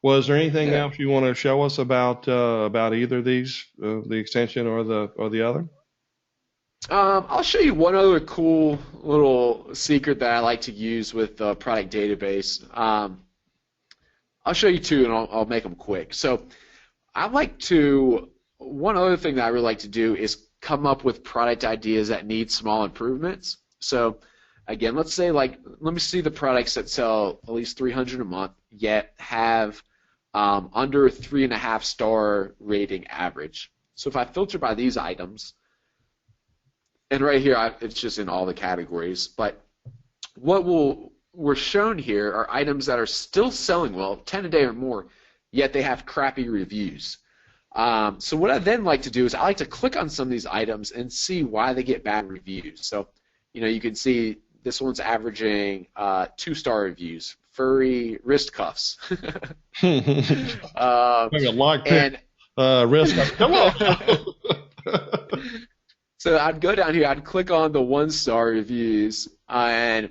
Well, is there anything Yeah. else you want to show us about either of these, the extension or the other? I'll show you one other cool little secret that I like to use with the product database. I'll show you two, and I'll make them quick. So I like to, one other thing that I really like to do is come up with product ideas that need small improvements. So again, let's say let me see the products that sell at least 300 a month, yet have under 3.5-star rating average. So if I filter by these items, and right here it's just in all the categories, but what we're shown here are items that are still selling well, 10 a day or more, yet they have crappy reviews. So what I then like to do is I like to click on some of these items and see why they get bad reviews. So, you can see this one's averaging 2-star reviews. Furry wrist cuffs. Maybe a lockpick wrist. Come on. So I'd go down here, I'd click on the 1-star reviews, and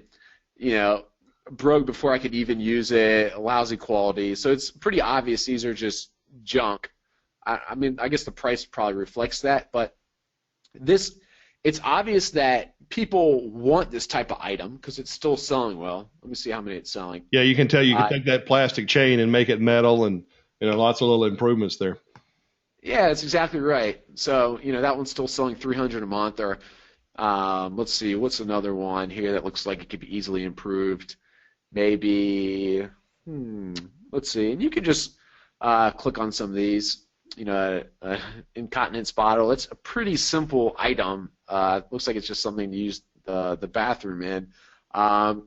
broke before I could even use it, lousy quality. So it's pretty obvious these are just junk. I mean, I guess the price probably reflects that, but it's obvious that people want this type of item because it's still selling well. Let me see how many it's selling. Yeah, you can tell. You can take that plastic chain and make it metal, and lots of little improvements there. Yeah, that's exactly right. So that one's still selling 300 a month. Or let's see, what's another one here that looks like it could be easily improved? Maybe let's see, and you can just click on some of these. Incontinence bottle. It's a pretty simple item. Looks like it's just something to use the bathroom in.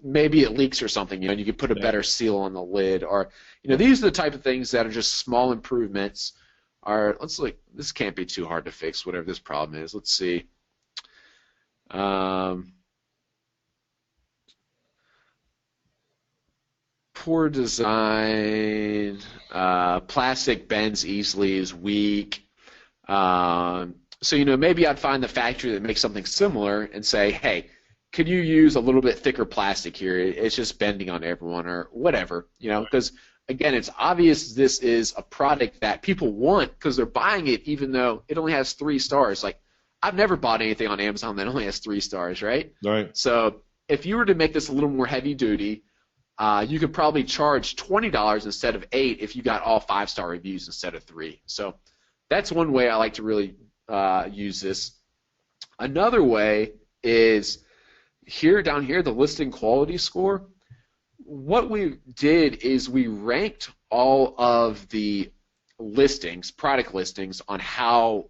Maybe it leaks or something, and you could put a better seal on the lid. Or, these are the type of things that are just small improvements. Let's look. This can't be too hard to fix, whatever this problem is. Let's see. Poor design. Plastic bends easily, is weak. So maybe I'd find the factory that makes something similar and say, hey, could you use a little bit thicker plastic here? It's just bending on everyone, or whatever, because again, it's obvious this is a product that people want because they're buying it even though it only has 3 stars. Like, I've never bought anything on Amazon that only has 3 stars, right? Right. So if you were to make this a little more heavy duty, you could probably charge $20 instead of $8 if you got all 5-star reviews instead of 3. So that's one way I like to really use this. Another way is down here, the listing quality score. What we did is we ranked all of the listings, product listings, on how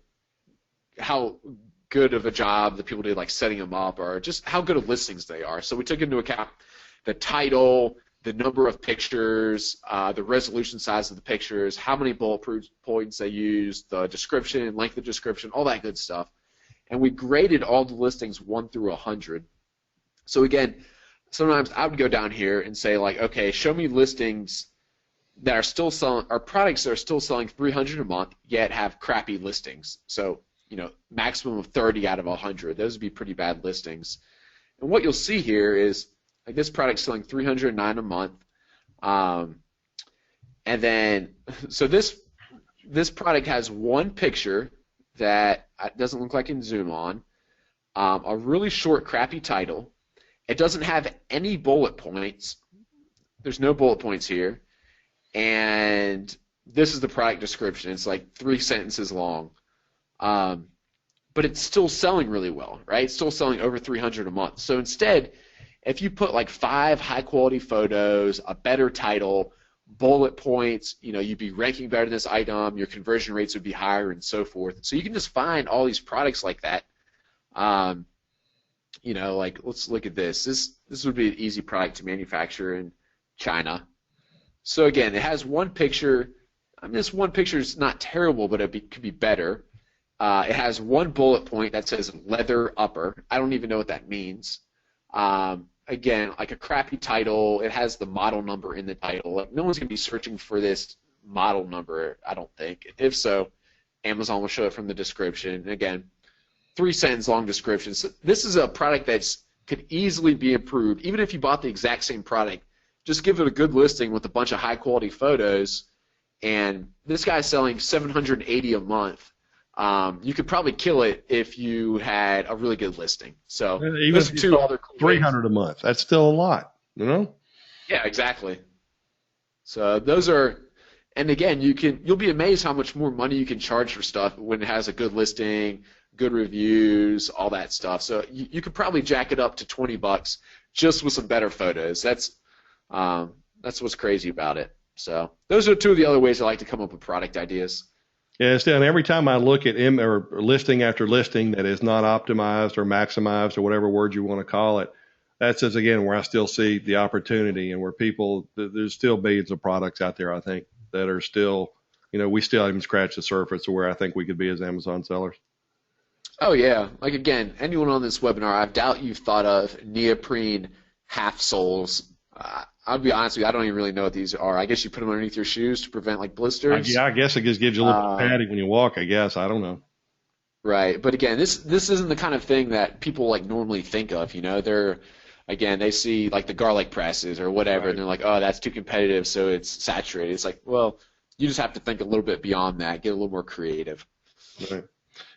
good of a job the people did, like setting them up, or just how good of listings they are. So we took into account the title, the number of pictures, the resolution size of the pictures, how many bullet points they used, the description, length of description, all that good stuff. And we graded all the listings 1 through 100. So again, sometimes I would go down here and say, like, okay, show me listings that are still selling, or products that are still selling 300 a month, yet have crappy listings. So, maximum of 30 out of 100. Those would be pretty bad listings. And what you'll see here is, like, this product's selling 309 a month. And then, so this product has one picture that doesn't look like it can zoom on, a really short, crappy title. It doesn't have any bullet points. There's no bullet points here. And this is the product description. It's like 3 sentences long. But it's still selling really well, right? It's still selling over 300 a month. So instead, if you put like 5 high-quality photos, a better title, bullet points, you'd be ranking better than this item, your conversion rates would be higher, and so forth. So you can just find all these products like that. Like, let's look at this. This would be an easy product to manufacture in China. So again, it has one picture. I mean, this one picture is not terrible, but it could be better. It has one bullet point that says leather upper. I don't even know what that means. Again, like a crappy title. It has the model number in the title. Like, no one's going to be searching for this model number, I don't think. If so, Amazon will show it from the description. And again, 3-sentence long description. So this is a product that could easily be improved. Even if you bought the exact same product, just give it a good listing with a bunch of high-quality photos. And this guy's selling $780 a month. You could probably kill it if you had a really good listing. So Even those if are you two sold other cool ways. 300 a month, that's still a lot, you know? Yeah, exactly. So those are, and again, you'll be amazed how much more money you can charge for stuff when it has a good listing, good reviews, all that stuff. So you could probably jack it up to $20 just with some better photos. That's what's crazy about it. So those are two of the other ways I like to come up with product ideas. Yeah, still, and every time I look at or listing after listing that is not optimized or maximized or whatever word you want to call it, that's just again where I still see the opportunity and where there's still billions of products out there, I think, that are still, we still haven't scratched the surface of where I think we could be as Amazon sellers. Oh yeah, like again, anyone on this webinar, I doubt you've thought of neoprene half soles. I'll be honest with you, I don't even really know what these are. I guess you put them underneath your shoes to prevent like blisters. Yeah, I guess it just gives you a little bit of padding when you walk, I guess. I don't know. Right, but again, this isn't the kind of thing that people like normally think of. They see like the garlic presses or whatever, Right. and they're like, oh, that's too competitive, so it's saturated. It's like, well, you just have to think a little bit beyond that, get a little more creative. Right.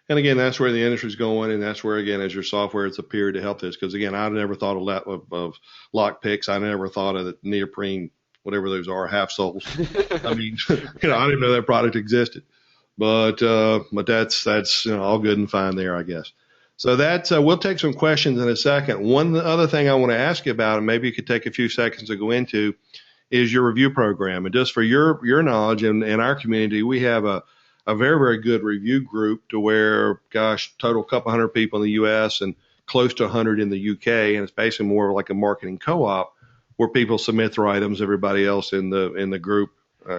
And again, that's where the industry's going, and that's where, again, as your software, it's appeared to help this. Because again, I never thought of lock picks. I never thought of the neoprene, whatever those are, half soles. I mean, I didn't know that product existed. But that's all good and fine there, I guess. So we'll take some questions in a second. One other thing I want to ask you about, and maybe you could take a few seconds to go into, is your review program. And just for your knowledge, and in our community, we have a very, very good review group to where, gosh, total couple hundred people in the U.S. and close to 100 in the U.K. And it's basically more like a marketing co-op where people submit their items. Everybody else in the group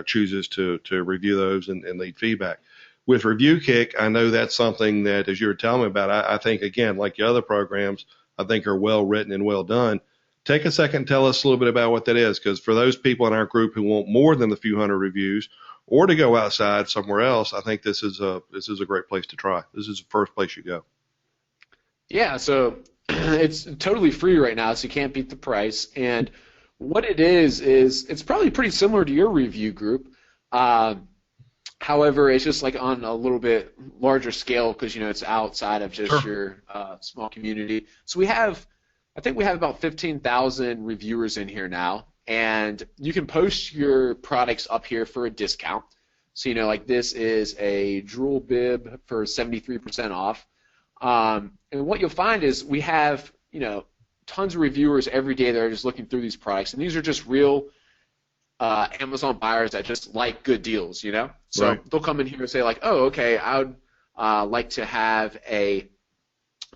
chooses to review those and lead feedback. With Review Kick, I know that's something that, as you were telling me about, I think, again, like the other programs, I think are well written and well done. Take a second and tell us a little bit about what that is, because for those people in our group who want more than the few hundred reviews or to go outside somewhere else, I think this is a great place to try. This is the first place you go. Yeah, so it's totally free right now, so you can't beat the price. And what it is it's probably pretty similar to your review group. However, it's just like on a little bit larger scale because it's outside of just your small community. So I think we have about 15,000 reviewers in here now, and you can post your products up here for a discount. So like this is a drool bib for 73% off. And what you'll find is we have tons of reviewers every day that are just looking through these products, and these are just real Amazon buyers that just like good deals, So Right. they'll come in here and say like, oh, okay, I would like to have a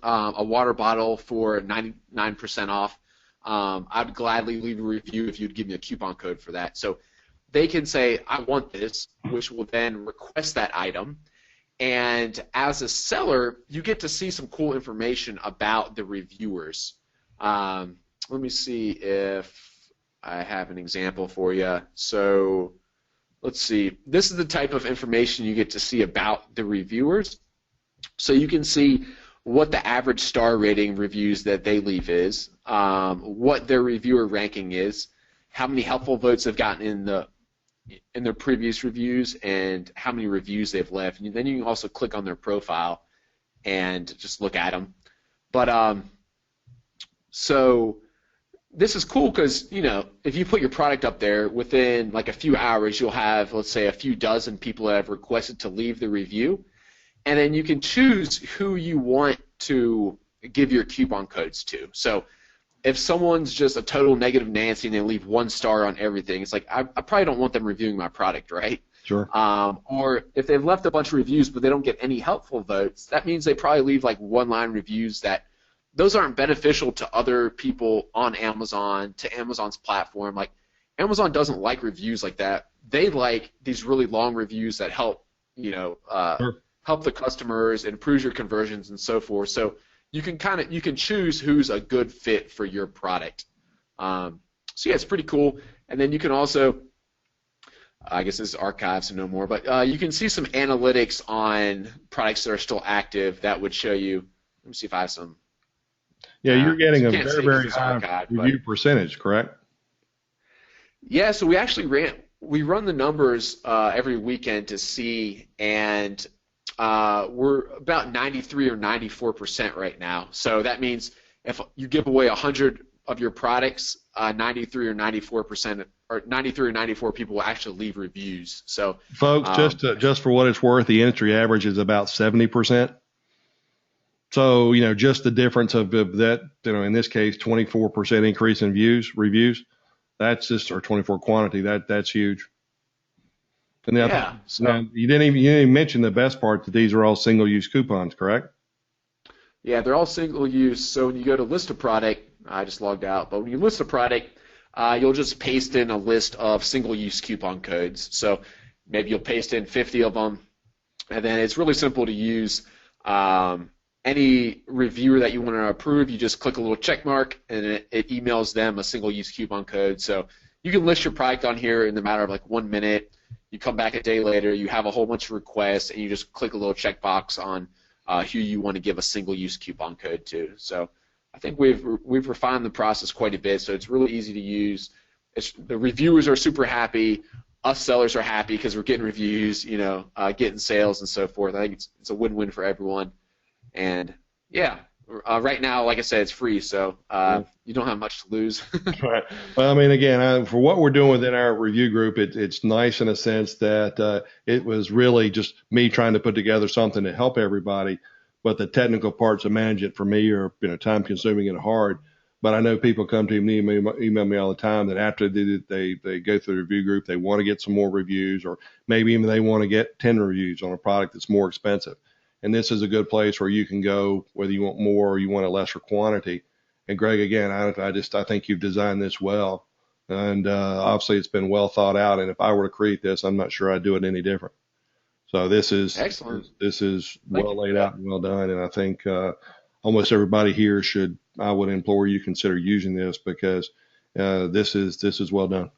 water bottle for 99% off. I'd gladly leave a review if you'd give me a coupon code for that. So they can say, I want this, which will then request that item. And as a seller, you get to see some cool information about the reviewers. Let me see if I have an example for you. So let's see. This is the type of information you get to see about the reviewers. So you can see what the average star rating reviews that they leave is, what their reviewer ranking is, how many helpful votes they've gotten in their previous reviews, and how many reviews they've left. And then you can also click on their profile and just look at them. But so this is cool because, if you put your product up there, within like a few hours, you'll have, let's say, a few dozen people that have requested to leave the review. And then you can choose who you want to give your coupon codes to. So if someone's just a total negative Nancy and they leave 1 star on everything, it's like, I probably don't want them reviewing my product, right? Sure. Or if they've left a bunch of reviews but they don't get any helpful votes, that means they probably leave like 1-line reviews that those aren't beneficial to other people on Amazon, to Amazon's platform. Like, Amazon doesn't like reviews like that. They like these really long reviews that help, Sure. help the customers, improve your conversions, and so forth. So you can choose who's a good fit for your product. So yeah, it's pretty cool. And then you can also, I guess this is archives and no more, but you can see some analytics on products that are still active that would show you. Let me see if I have some. Yeah, you're getting you a can't see very, very this high archive, review percentage, correct? Yeah, so we run the numbers every weekend to see, and we're about 93 or 94% right now. So that means if you give away 100 of your products, 93 or 94%, or 93 or 94 people will actually leave reviews. So, Folks, just for what it's worth, the industry average is about 70%. So, just the difference of that, in this case, 24% increase in reviews, that's just, or 24 quantity, that's huge. And then I think, yeah. So now, you didn't even mention the best part, that these are all single-use coupons, correct? yeah, they're all single use. So when you go to list a product, I just logged out, but when you list a product, you'll just paste in a list of single use coupon codes. So maybe you'll paste in 50 of them, and then it's really simple to use. Any reviewer that you want to approve, you just click a little check mark, and it emails them a single use coupon code. So you can list your product on here in the matter of like 1 minute. You come back a day later, you have a whole bunch of requests, and you just click a little checkbox on who you want to give a single-use coupon code to. So I think we've refined the process quite a bit, so it's really easy to use. The reviewers are super happy. Us sellers are happy because we're getting reviews, getting sales and so forth. I think it's a win-win for everyone. And yeah, right now, like I said, it's free, so you don't have much to lose. Right. Well, I mean, again, for what we're doing within our review group, it's nice in a sense that it was really just me trying to put together something to help everybody, but the technical parts of manage it for me are time consuming and hard. But I know people come to me, email me all the time that after they go through the review group, they want to get some more reviews, or maybe even they want to get 10 reviews on a product that's more expensive. And this is a good place where you can go, whether you want more or you want a lesser quantity. And Greg, again, I think you've designed this well, and obviously it's been well thought out. And if I were to create this, I'm not sure I'd do it any different. So this is Excellent. this is well laid out and well done. And I think almost everybody here I would implore you to consider using this, because this is well done.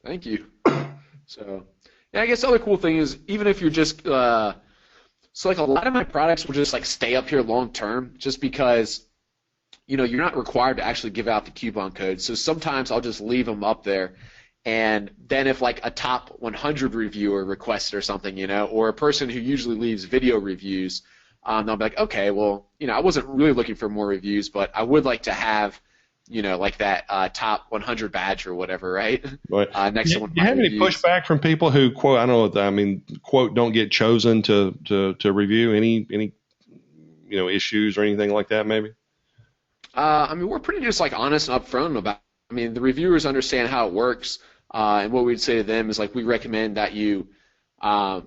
Thank you. So yeah, I guess the other cool thing is, even if you're just so like a lot of my products will just like stay up here long term, just because you're not required to actually give out the coupon code. So sometimes I'll just leave them up there, and then if like a top 100 reviewer requests it or something, or a person who usually leaves video reviews, they'll be like, okay, well, I wasn't really looking for more reviews, but I would like to have like that top 100 badge or whatever, right? Right. Next to one of Do you my have any reviews. pushback from people who quote? I don't know. I mean, quote, don't get chosen to review any issues or anything like that, maybe. I mean, we're pretty just like honest and upfront about. I mean, the reviewers understand how it works, and what we'd say to them is like, we recommend that you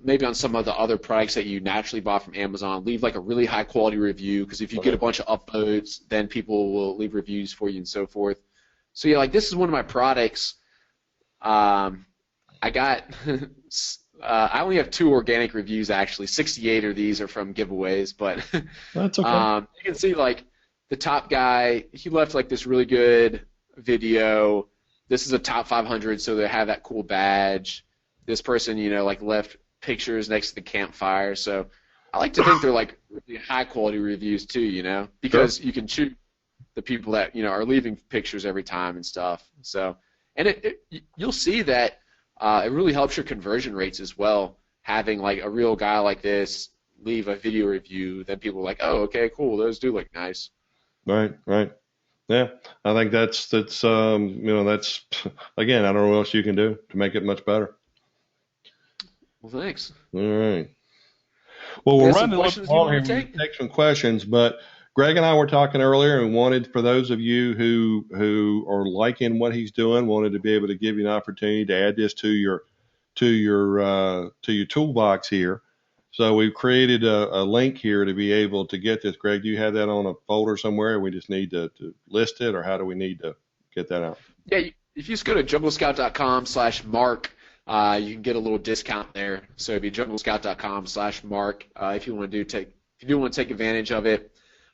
maybe on some of the other products that you naturally bought from Amazon, leave like a really high quality review, because if you get a bunch of upvotes, then people will leave reviews for you and so forth. So yeah, like this is one of my products. I got I only have 2 organic reviews actually. 68 of these are from giveaways, but That's okay. you can see like the top guy, he left like this really good video. This is a top 500, so they have that cool badge. This person, like left pictures next to the campfire. So I like to think they're like really high quality reviews too, because Sure. you can choose the people that are leaving pictures every time and stuff. So, and you'll see that it really helps your conversion rates as well. Having like a real guy like this leave a video review, then people are like, oh, okay, cool, those do look nice. Right. Right. Yeah. I think that's that's again, I don't know what else you can do to make it much better. Well, thanks. All right. Well, You we're have some running a little questions you long here. want to We take? can take some questions, but Greg and I were talking earlier and wanted, for those of you who are liking what he's doing, wanted to be able to give you an opportunity to add this to your toolbox here. So we've created a link here to be able to get this. Greg, do you have that on a folder somewhere? We just need to list it, or how do we need to get that out? Yeah, if you just go to junglescout.com/mark, you can get a little discount there. So it'd be junglescout.com/mark if you want to if you do want to take advantage of it.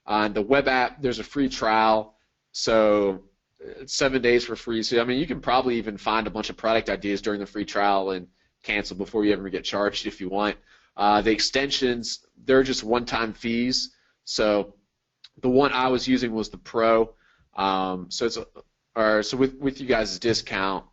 On the web app, there's a free trial, so it's 7 days for free. So I mean, you can probably even find a bunch of product ideas during the free trial and cancel before you ever get charged if you want. The extensions, they're just one-time fees. So the one I was using was the Pro. So with you guys' discount,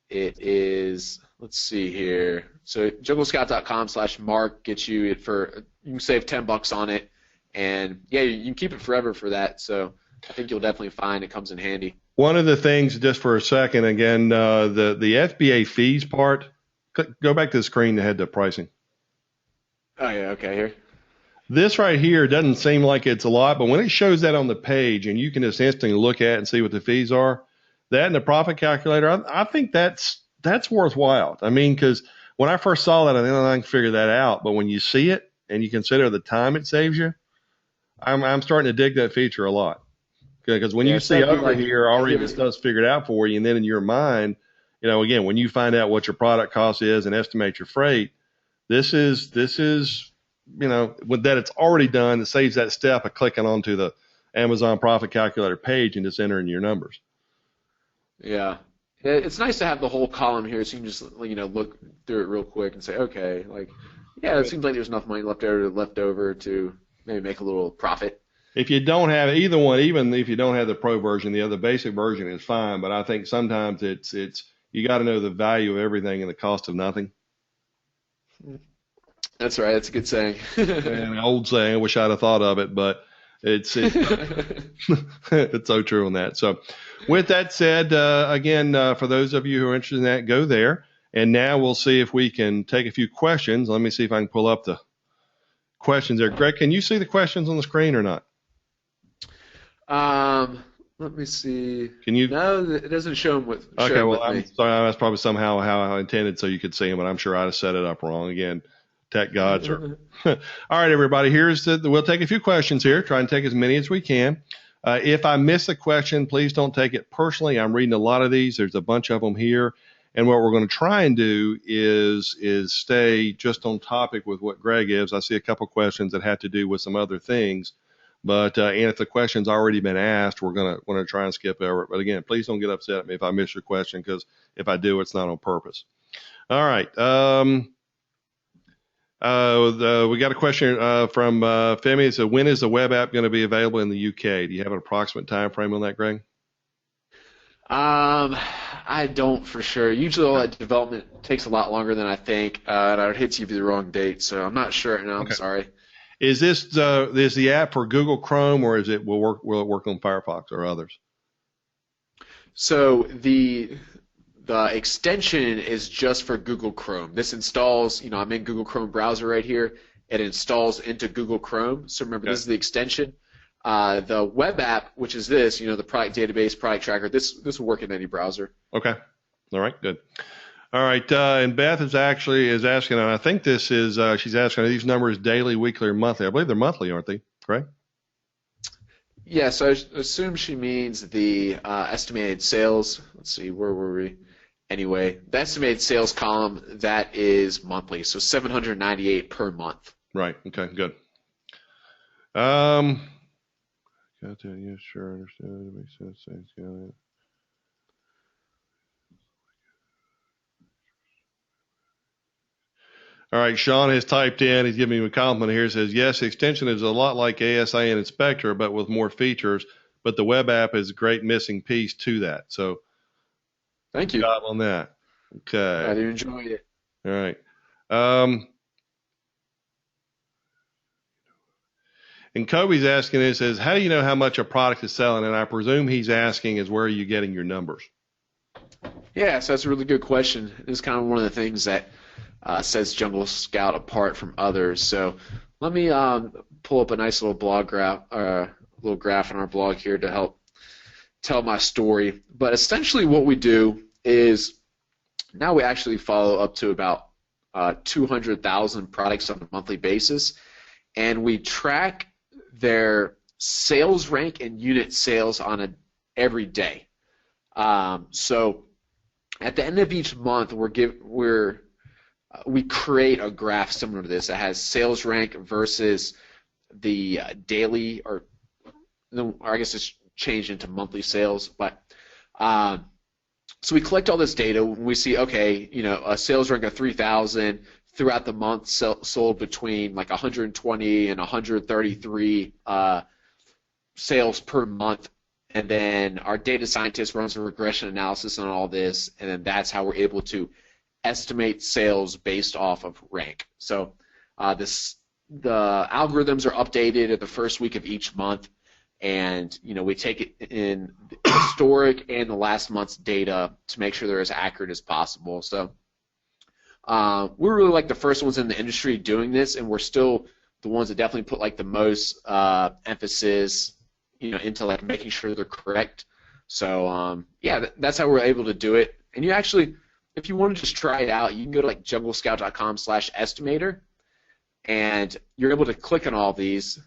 it is, let's see here. So junglescout.com/Mark gets you it for, you can save $10 on it, and yeah, you can keep it forever for that. So I think you'll definitely find it comes in handy. One of the things, just for a second, again, the FBA fees part. Go back to the screen that had the pricing. Oh yeah, okay, here. This right here doesn't seem like it's a lot, but when it shows that on the page and you can just instantly look at it and see what the fees are, that and the profit calculator, I think that's worthwhile. I mean, because when I first saw that, I didn't figure that out. But when you see it and you consider the time it saves you, I'm starting to dig that feature a lot. Because when you see over here already this stuff's figured out for you, and then in your mind, again, when you find out what your product cost is and estimate your freight, this is with that it's already done. It saves that step of clicking onto the Amazon profit calculator page and just entering your numbers. Yeah. It's nice to have the whole column here, so you can just look through it real quick and say, okay, it seems like there's enough money left over to maybe make a little profit. If you don't have either one, even if you don't have the pro version, the other basic version is fine. But I think sometimes it's you got to know the value of everything and the cost of nothing. That's right. That's a good saying. An old saying. I wish I'd have thought of it, but it's it's so true on that. So, with that said, again, for those of you who are interested in that, go there. And now we'll see if we can take a few questions. Let me see if I can pull up the questions there. Greg, can you see the questions on the screen or not? Let me see. Can you? No, it doesn't show them with. Okay, well, I'm sorry. That's probably somehow how I intended so you could see them, but I'm sure I'd have set it up wrong again. Tech gods are. All right, everybody. We'll take a few questions here. Try and take as many as we can. If I miss a question, please don't take it personally. I'm reading a lot of these. There's a bunch of them here, and what we're going to try and do is stay just on topic with what Greg is. I see a couple questions that have to do with some other things. But and if the question's already been asked, we're going to try and skip over it. But again, please don't get upset at me if I miss your question, because if I do, it's not on purpose. All right. We got a question from Femi. It said, when is the web app going to be available in the UK? Do you have an approximate time frame on that, Greg? I don't for sure. Usually all that development takes a lot longer than I think, and I would hit you with the wrong date, so I'm not sure. No, I'm sorry. Is this the app for Google Chrome, or will it work on Firefox or others? So the extension is just for Google Chrome. This installs, I'm in Google Chrome browser right here. It installs into Google Chrome. So remember, This is the extension. The web app, which is this, the product database, product tracker, this will work in any browser. Okay. All right, good. All right, and Beth is asking, and I think this is, she's asking, are these numbers daily, weekly, or monthly? I believe they're monthly, aren't they? Correct? Yeah, so I assume she means the estimated sales. Let's see, where were we? Anyway, the estimated sales column, that is monthly, so $798 per month. Right, okay, good. Got that, yeah, sure, understand. It makes sense. Thanks, got it. All right, Sean has typed in, he's giving me a compliment here, says, yes, extension is a lot like ASA and Inspector, but with more features, but the web app is a great missing piece to that. So thank you. Good job on that. Okay. I do enjoy it. All right. And Kobe's asking this, says, how do you know how much a product is selling? And I presume he's asking is where are you getting your numbers? Yeah, so that's a really good question. It's kind of one of the things that sets Jungle Scout apart from others. So let me pull up a nice little blog graph, little graph in our blog here to help tell my story. But essentially what we do is now we actually follow up to about 200,000 products on a monthly basis, and we track their sales rank and unit sales on every day. So at the end of each month, we create a graph similar to this that has sales rank versus the daily, or I guess it's changed into monthly sales. But so we collect all this data. We see, okay, a sales rank of 3,000 throughout the month sold between like 120 and 133 sales per month. And then our data scientist runs a regression analysis on all this, and then that's how we're able to estimate sales based off of rank. So the algorithms are updated at the first week of each month, and we take it in the historic and the last month's data to make sure they're as accurate as possible. So we're really like the first ones in the industry doing this, and we're still the ones that definitely put like the most emphasis into like making sure they're correct. So yeah, that's how we're able to do it. And you actually, if you want to just try it out, you can go to like junglescout.com/estimator, and you're able to click on all these.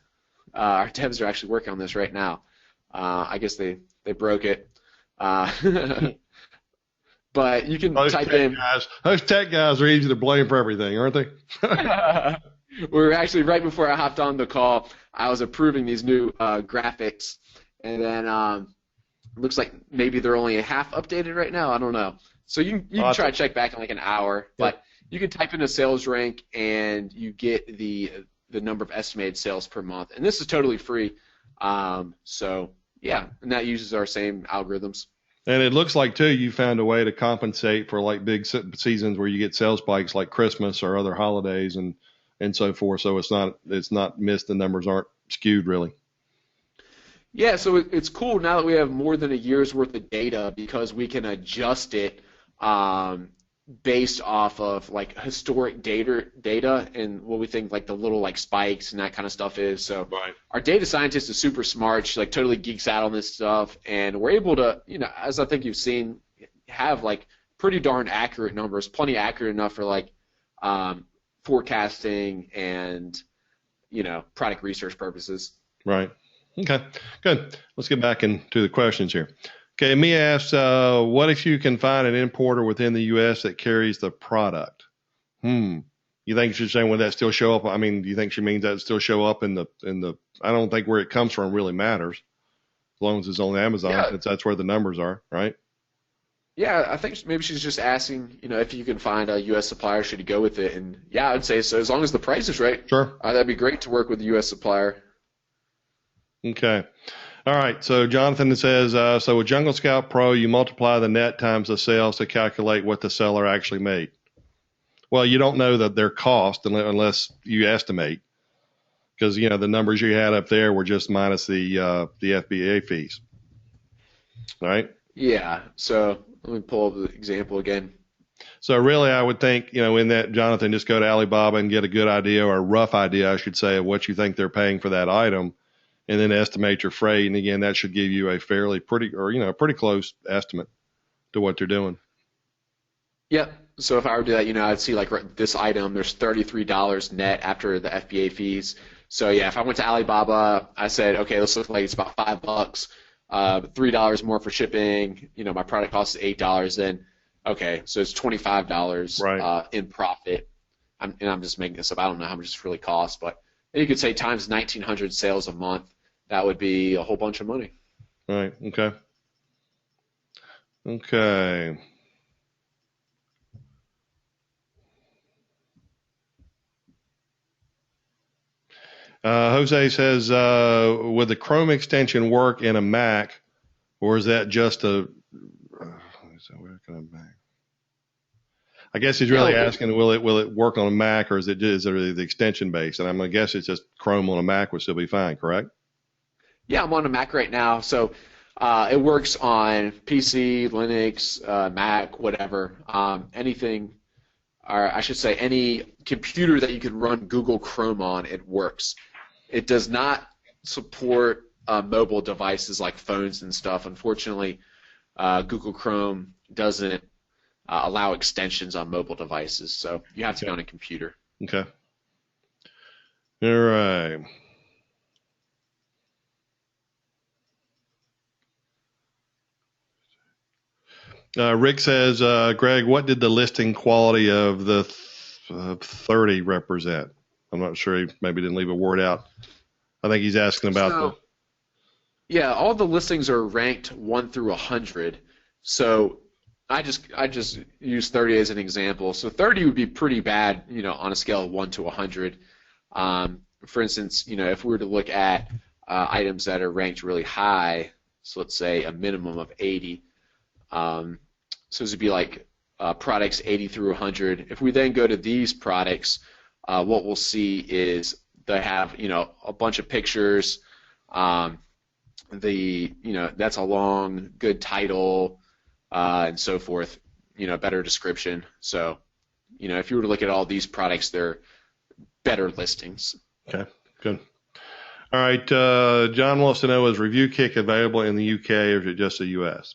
Our devs are actually working on this right now. I guess they broke it. But you can type in. Those tech guys are easy to blame for everything, aren't they? We're actually, right before I hopped on the call, I was approving these new graphics, and then it looks like maybe they're only half updated right now. I don't know. So you can try to check back in like an hour, but you can type in a sales rank and you get the number of estimated sales per month, and this is totally free. So yeah, and that uses our same algorithms. And it looks like too you found a way to compensate for like big seasons where you get sales spikes like Christmas or other holidays and so forth. So it's not missed. The numbers aren't skewed really. Yeah, so it's cool now that we have more than a year's worth of data because we can adjust it based off of like historic data and what we think like the little like spikes and that kind of stuff is. So Our data scientist is super smart. She like totally geeks out on this stuff, and we're able to, as I think you've seen, have like pretty darn accurate numbers, plenty accurate enough for like forecasting and product research purposes. Right. Okay. Good. Let's get back into the questions here. Okay, Mia asks, what if you can find an importer within the U.S. that carries the product? You think she's saying, would that still show up? I mean, do you think she means that still show up in the? I don't think where it comes from really matters, as long as it's on Amazon, since that's where the numbers are, right? Yeah, I think maybe she's just asking, if you can find a U.S. supplier, should you go with it? And yeah, I'd say so, as long as the price is right. Sure. That'd be great to work with a U.S. supplier. Okay. All right, so Jonathan says, so with Jungle Scout Pro, you multiply the net times the sales to calculate what the seller actually made. Well, you don't know that their cost unless you estimate, because the numbers you had up there were just minus the FBA fees, right? Yeah. So let me pull up the example again. So really, I would think, in that, Jonathan, just go to Alibaba and get a good idea, or a rough idea, I should say, of what you think they're paying for that item. And then estimate your freight, and again, that should give you a pretty close estimate to what they're doing. Yep. So if I were to do that, I'd see like this item, there's $33 net after the FBA fees. So yeah, if I went to Alibaba, I said, okay, this looks like it's about $5, $3 more for shipping. My product cost is $8. Then okay, so it's $25 in profit. I'm just making this up. I don't know how much this really costs, but you could say times 1,900 sales a month. That would be a whole bunch of money. Right. Okay. Okay. Jose says, would the Chrome extension work in a Mac, or is that just a? I guess he's really asking, will it work on a Mac, or is it the extension based? And I'm gonna guess it's just Chrome on a Mac would still be fine, correct? Yeah, I'm on a Mac right now, so it works on PC, Linux, Mac, whatever, anything, or I should say any computer that you can run Google Chrome on, it works. It does not support mobile devices like phones and stuff. Unfortunately, Google Chrome doesn't allow extensions on mobile devices, so you have to be on a computer. Okay. All right. Rick says, Greg, what did the listing quality of the 30 represent? I'm not sure. He maybe didn't leave a word out. I think he's asking about Yeah, all the listings are ranked 1 through 100. So I just use 30 as an example. So 30 would be pretty bad, on a scale of 1 to 100. For instance, if we were to look at items that are ranked really high, so let's say a minimum of 80. So this would be like products 80 through 100. If we then go to these products, what we'll see is they have, a bunch of pictures. That's a long, good title, and so forth. Better description. So, if you were to look at all these products, they're better listings. Okay, good. All right, John wants to know, is Review Kick available in the UK or is it just the US?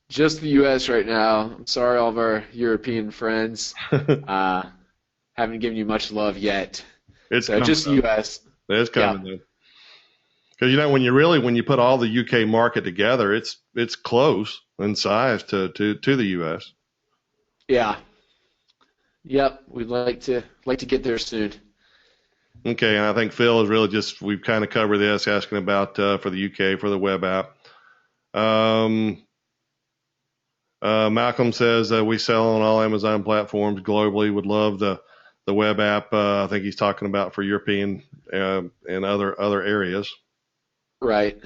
Just the US right now. I'm sorry, all of our European friends. Haven't given you much love yet. It's so just though. US. It's coming though. Because when you put all the UK market together, it's close in size to the US. Yeah. Yep. We'd like to get there soon. Okay, and I think Phil is really we've kind of covered this, asking about for the UK for the web app. Malcolm says we sell on all Amazon platforms globally. Would love the web app. I think he's talking about for European and other areas. Right.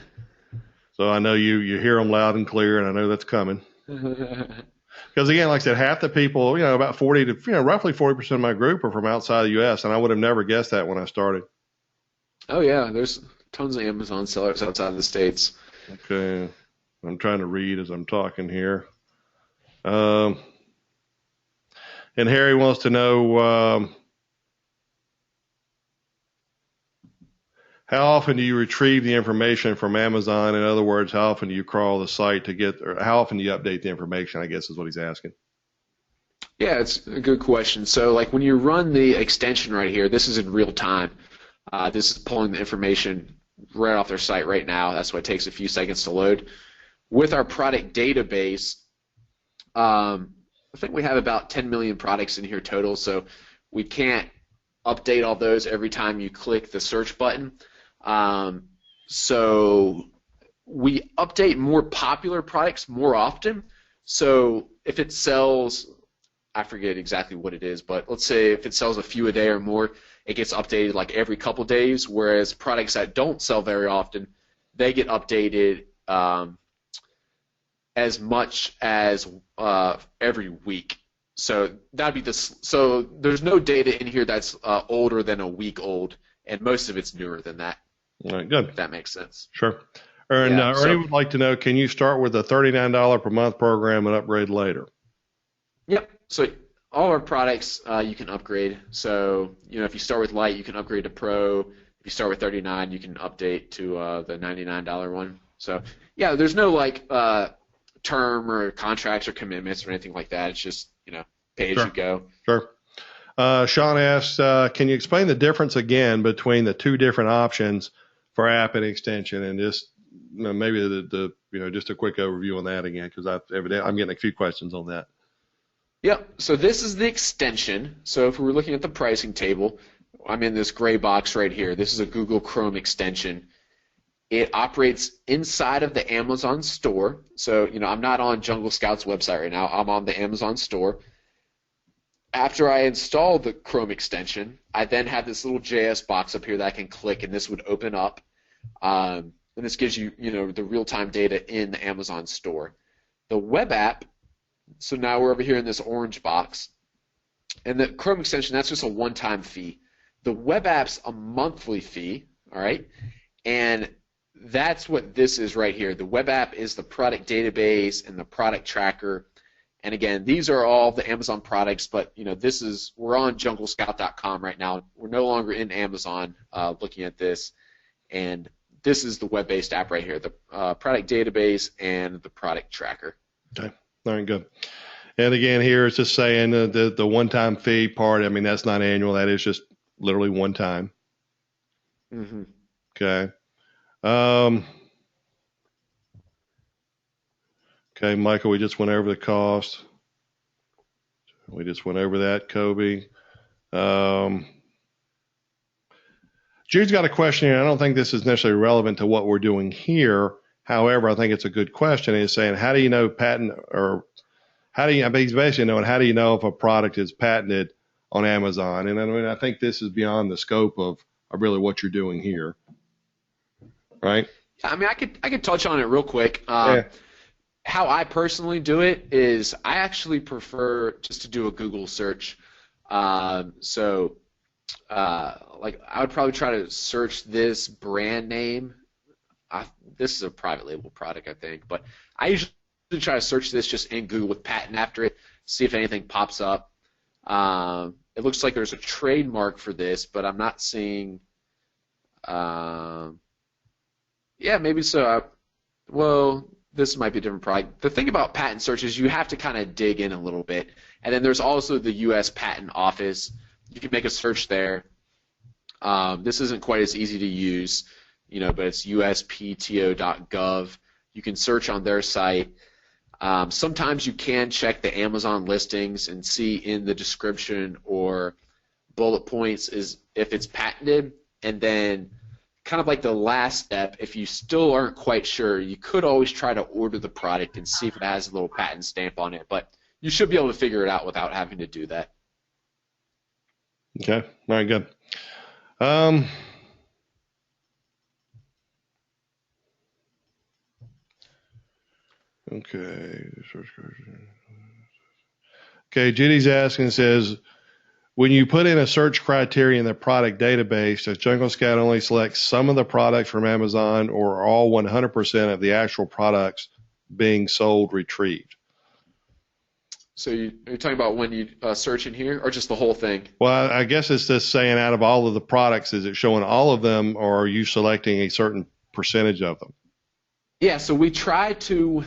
So I know you hear them loud and clear, and I know that's coming. Because again, like I said, half the people, about 40 to roughly 40% of my group are from outside the U.S., and I would have never guessed that when I started. Oh yeah, there's tons of Amazon sellers outside of the States. Okay, I'm trying to read as I'm talking here. And Harry wants to know how often do you retrieve the information from Amazon? In other words, how often do you crawl the site or how often do you update the information, I guess is what he's asking. Yeah, it's a good question. So like when you run the extension right here, this is in real time. This is pulling the information right off their site right now. That's why it takes a few seconds to load. With our product database, I think we have about 10 million products in here total, so we can't update all those every time you click the search button. So we update more popular products more often. So if it sells, I forget exactly what it is, but let's say if it sells a few a day or more, it gets updated like every couple days, whereas products that don't sell very often, they get updated as much as every week. So that'd be this. So there's no data in here that's older than a week old, and most of it's newer than that. All right, good. If that makes sense. Sure. And Ernie would like to know, can you start with a $39 per month program and upgrade later? Yep. So all our products you can upgrade. So if you start with Lite, you can upgrade to Pro. If you start with $39, you can update to the $99 one. So yeah, there's no term or contracts or commitments or anything like that. It's just pay as you go. Sure. Sean asks, can you explain the difference again between the two different options for app and extension, and just maybe the just a quick overview on that again, because I'm getting a few questions on that. Yep. So this is the extension. So if we were looking at the pricing table, I'm in this gray box right here. This is a Google Chrome extension. It operates inside of the Amazon store. So I'm not on Jungle Scout's website right now. I'm on the Amazon store. After I install the Chrome extension, I then have this little JS box up here that I can click, and this would open up. And this gives you, the real-time data in the Amazon store. The web app, so now we're over here in this orange box. And the Chrome extension, that's just a one-time fee. The web app's a monthly fee, all right? And that's what this is right here. The web app is the product database and the product tracker. And again, these are all the Amazon products, but we're on junglescout.com right now. We're no longer in Amazon looking at this, and this is the web-based app right here, the product database and the product tracker. Okay, all right, good. And again, here it's just saying the one-time fee part. I mean, that's not annual. That is just literally one time. Mm-hmm. Okay. Okay, Michael, we just went over the cost. We just went over that, Kobe. Jude's got a question here. I don't think this is necessarily relevant to what we're doing here. However, I think it's a good question. He's saying, how do you know he's basically knowing, how do you know if a product is patented on Amazon? And I think this is beyond the scope of really what you're doing here. Right? I mean, I could touch on it real quick. Yeah. how I personally do it is I actually prefer just to do a Google search. So like I would probably try to search this brand name. This is a private label product, I think, but I usually try to search this just in Google with patent after it, see if anything pops up. It looks like there's a trademark for this, but I'm not seeing. Yeah, maybe so. Well, this might be a different product. The thing about patent search is you have to kind of dig in a little bit, and then there's also the U.S. Patent Office. You can make a search there. This isn't quite as easy to use, but it's uspto.gov. You can search on their site. Sometimes you can check the Amazon listings and see in the description or bullet points is if it's patented, and then kind of like the last step, if you still aren't quite sure, you could always try to order the product and see if it has a little patent stamp on it, but you should be able to figure it out without having to do that. Okay. All right, good. Okay. Okay, Judy's asking, says, when you put in a search criteria in the product database, does Jungle Scout only select some of the products from Amazon or all 100% of the actual products being sold retrieved? So you're talking about when you search in here, or just the whole thing? Well, I guess it's just saying out of all of the products, is it showing all of them, or are you selecting a certain percentage of them? Yeah, so we try to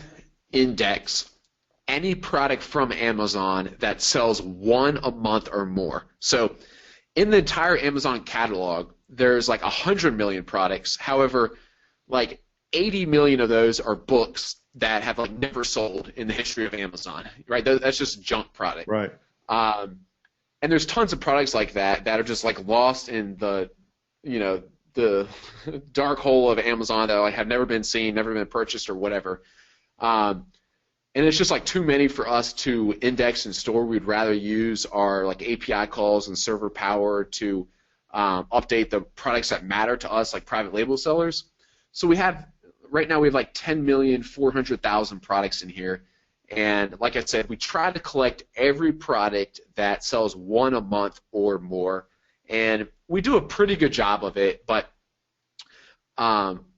index any product from Amazon that sells one a month or more. So in the entire Amazon catalog, there's like 100 million products. However, like 80 million of those are books that have like never sold in the history of Amazon, right? That's just junk product. Right. And there's tons of products like that are just like lost in the, the dark hole of Amazon that like have never been seen, never been purchased or whatever. And it's just like too many for us to index and store. We'd rather use our like API calls and server power to update the products that matter to us, like private label sellers. So right now we have like 10,400,000 products in here. And like I said, we try to collect every product that sells one a month or more. And we do a pretty good job of it, but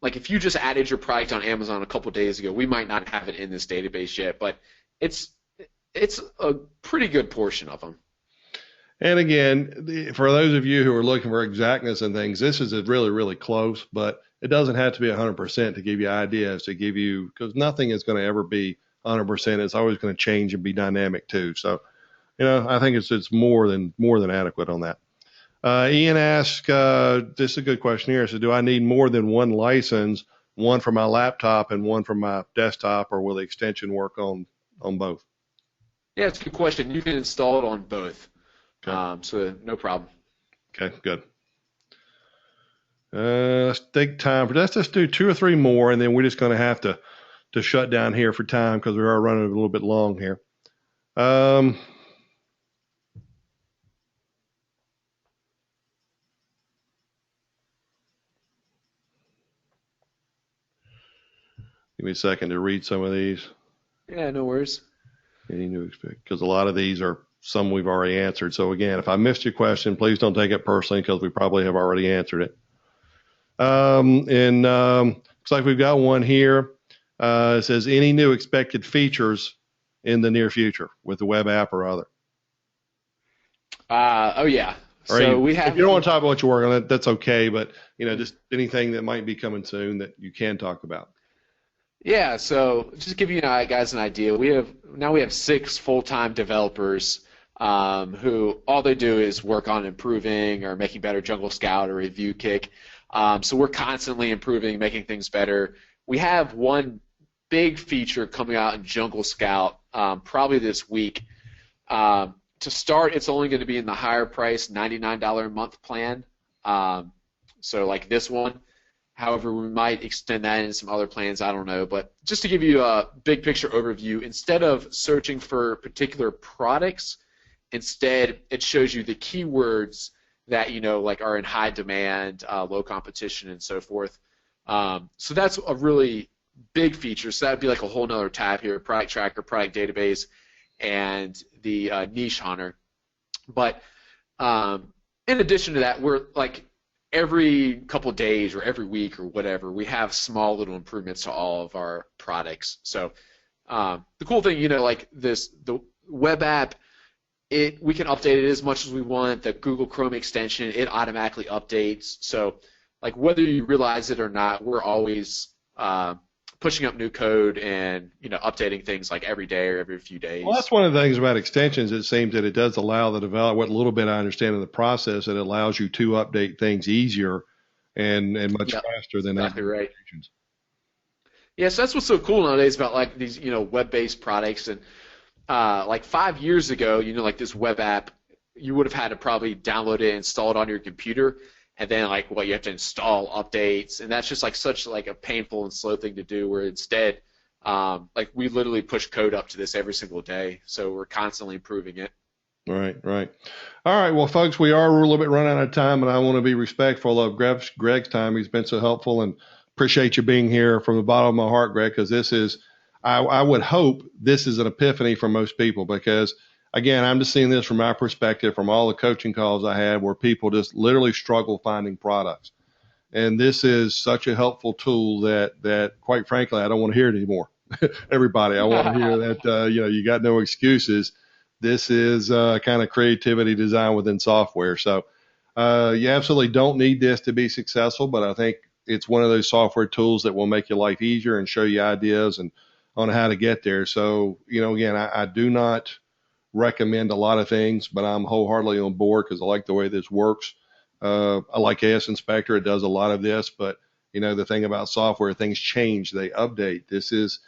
like if you just added your product on Amazon a couple days ago, we might not have it in this database yet, but it's a pretty good portion of them. And again, for those of you who are looking for exactness and things, this is really, really close, but it doesn't have to be 100% to give you ideas, to give you, because nothing is going to ever be 100%. It's always going to change and be dynamic too. So, I think it's more than adequate on that. Ian asked, this is a good question here. So do I need more than one license, one for my laptop and one for my desktop, or will the extension work on both? Yeah, it's a good question. You can install it on both. Okay. So no problem. Okay, good. Let's take time for let's just do 2 or 3 more, and then we're just going to have to shut down here for time because we are running a little bit long here. Give me a second to read some of these. Yeah, no worries. Any new expect, because a lot of these are some we've already answered. So again, if I missed your question, please don't take it personally because we probably have already answered it. Looks like we've got one here. It says, any new expected features in the near future with the web app or other? Oh yeah. Or so if you don't want to talk about what you're working on, that's okay. But just anything that might be coming soon that you can talk about. Yeah, so just to give you guys an idea, we have 6 full-time developers who all they do is work on improving or making better Jungle Scout or Review Kick. So we're constantly improving, making things better. We have one big feature coming out in Jungle Scout probably this week. To start, it's only going to be in the higher price $99 a month plan. So like this one. However, we might extend that into some other plans, I don't know. But just to give you a big picture overview, instead of searching for particular products, instead it shows you the keywords that like are in high demand, low competition, and so forth. So that's a really big features. So that would be like a whole nother tab here: product tracker, product database, and the niche hunter. But in addition to that, we're like every couple days or every week or whatever, we have small little improvements to all of our products. So the cool thing, like the web app, we can update it as much as we want. The Google Chrome extension, it automatically updates. So like whether you realize it or not, we're always pushing up new code and updating things like every day or every few Well, that's days. one of the things about extensions. It seems that it does allow the developer, what little bit I understand of the process, it allows you to update things easier and much Yep, faster than other exactly right. applications. Yeah, so that's what's so cool nowadays about like these web-based products. And like 5 years ago, like this web app, you would have had to probably download it, install it on your computer, and then like what you have to install updates, and that's just like such like a painful and slow thing to do. Where instead, like we literally push code up to this every single day, so we're constantly improving it. Right, right. All right. Well, folks, we are a little bit running out of time, and I want to be respectful of Greg's time. He's been so helpful, and appreciate you being here from the bottom of my heart, Greg, because I would hope this is an epiphany for most people because, again, I'm just seeing this from my perspective, from all the coaching calls I had where people just literally struggle finding products. And this is such a helpful tool that quite frankly, I don't want to hear it anymore. Everybody, I want to hear that, you got no excuses. This is kind of creativity design within software. So you absolutely don't need this to be successful, but I think it's one of those software tools that will make your life easier and show you ideas and on how to get there. So, again, I do not recommend a lot of things, but I'm wholeheartedly on board because I like the way this works. I like AS Inspector. It does a lot of this, but the thing about software, things change, they update. This is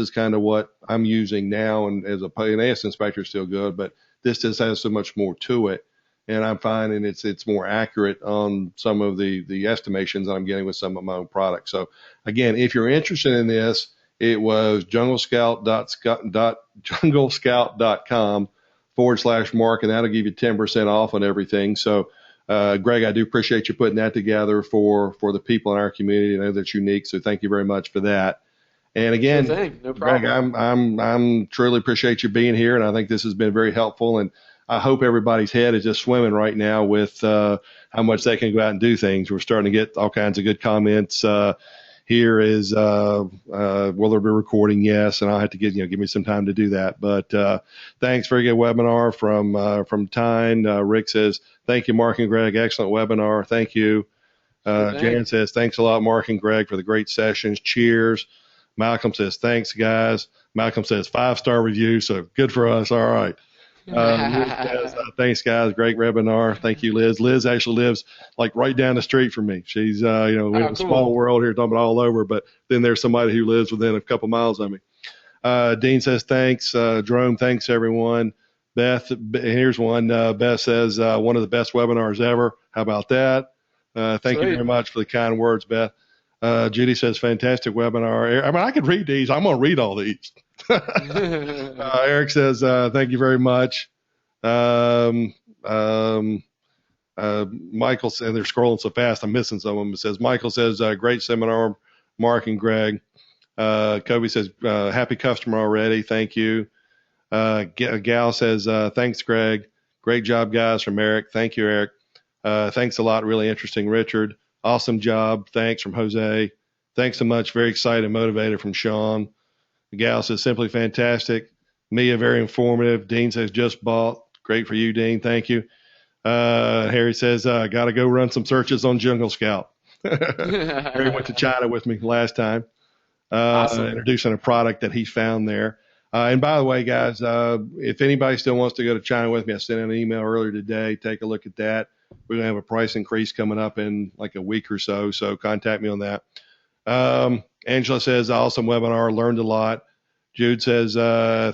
kind of what I'm using now, and an AS Inspector is still good, but this just has so much more to it, and I'm finding it's more accurate on some of the estimations that I'm getting with some of my own products. So again, if you're interested in this, it was junglescout.com/Mark, and that'll give you 10% off on everything. So, Greg, I do appreciate you putting that together for the people in our community. I know that's unique, so thank you very much for that. And Sure again, thing, no Greg, problem. I'm truly appreciate you being here, and I think this has been very helpful. And I hope everybody's head is just swimming right now with how much they can go out and do things. We're starting to get all kinds of good comments. Here is will there be recording? Yes, and I'll have to give me some time to do that. But thanks, very good webinar from Tyne. Rick says thank you, Mark and Greg, excellent webinar. Thank you. Sure thing. Jan says thanks a lot, Mark and Greg, for the great sessions. Cheers. Malcolm says thanks, guys. Malcolm says 5-star review, so good for us. All right. Liz says, thanks, guys. Great webinar. Thank you, Liz. Liz actually lives like right down the street from me. She's, we have Oh, a small cool. world here, talking about all over, but then there's somebody who lives within a couple miles of me. Dean says, thanks. Jerome, thanks, everyone. Beth, here's one. Beth says, one of the best webinars ever. How about that? Thank you very Sweet. much for the kind words, Beth. Judy says, fantastic webinar. I mean, I could read these. I'm going to read all these. Eric says, thank you very much. Michael said, they're scrolling so fast, I'm missing some of them. It says, Michael says, great seminar, Mark and Greg. Kobe says, happy customer already. Thank you. Gal says, thanks, Greg. Great job, guys, from Eric. Thank you, Eric. Thanks a lot. Really interesting, Richard. Awesome job. Thanks from Jose. Thanks so much. Very excited and motivated from Sean. Gal says, simply fantastic. Mia, very informative. Dean says, just bought. Great for you, Dean. Thank you. Harry says, got to go run some searches on Jungle Scout. Harry went to China with me last time, Awesome. introducing a product that he found there. And by the way, guys, if anybody still wants to go to China with me, I sent an email earlier today. Take a look at that. We're going to have a price increase coming up in like a week or so. So contact me on that. Angela says, awesome webinar. Learned a lot. Jude says,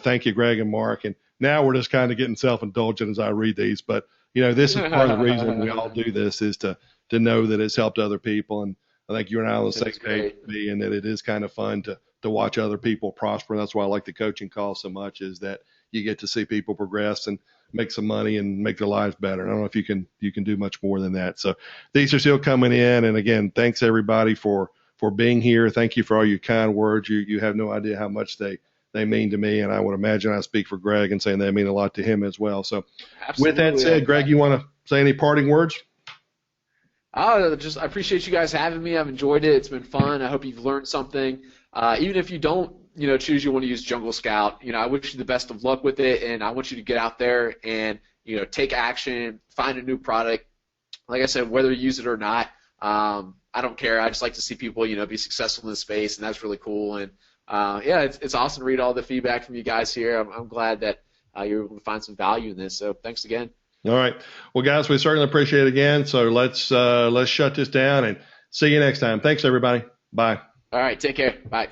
thank you, Greg and Mark. And now we're just kind of getting self-indulgent as I read these. But, this is part of the reason we all do this is to know that it's helped other people. And I think you and I are on the same That's page, great. and that it is kind of fun to watch other people prosper. And that's why I like the coaching call so much, is that you get to see people progress and make some money and make their lives better. And I don't know if you can do much more than that. So these are still coming in. And again, thanks everybody for for being here. Thank you for all your kind words. You have no idea how much they mean to me, and I would imagine I speak for Greg in saying they mean a lot to him as well. So, with that Absolutely. said, Greg, you want to say any parting words? I appreciate you guys having me. I've enjoyed it. It's been fun. I hope you've learned something. Even if you don't, choose you want to use Jungle Scout, I wish you the best of luck with it, and I want you to get out there and, take action, find a new product. Like I said, whether you use it or not, I don't care. I just like to see people, be successful in this space, and that's really cool. And yeah, it's awesome to read all the feedback from you guys here. I'm glad that you're able to find some value in this. So thanks again. All right. Well, guys, we certainly appreciate it again. So let's shut this down and see you next time. Thanks, everybody. Bye. All right. Take care. Bye.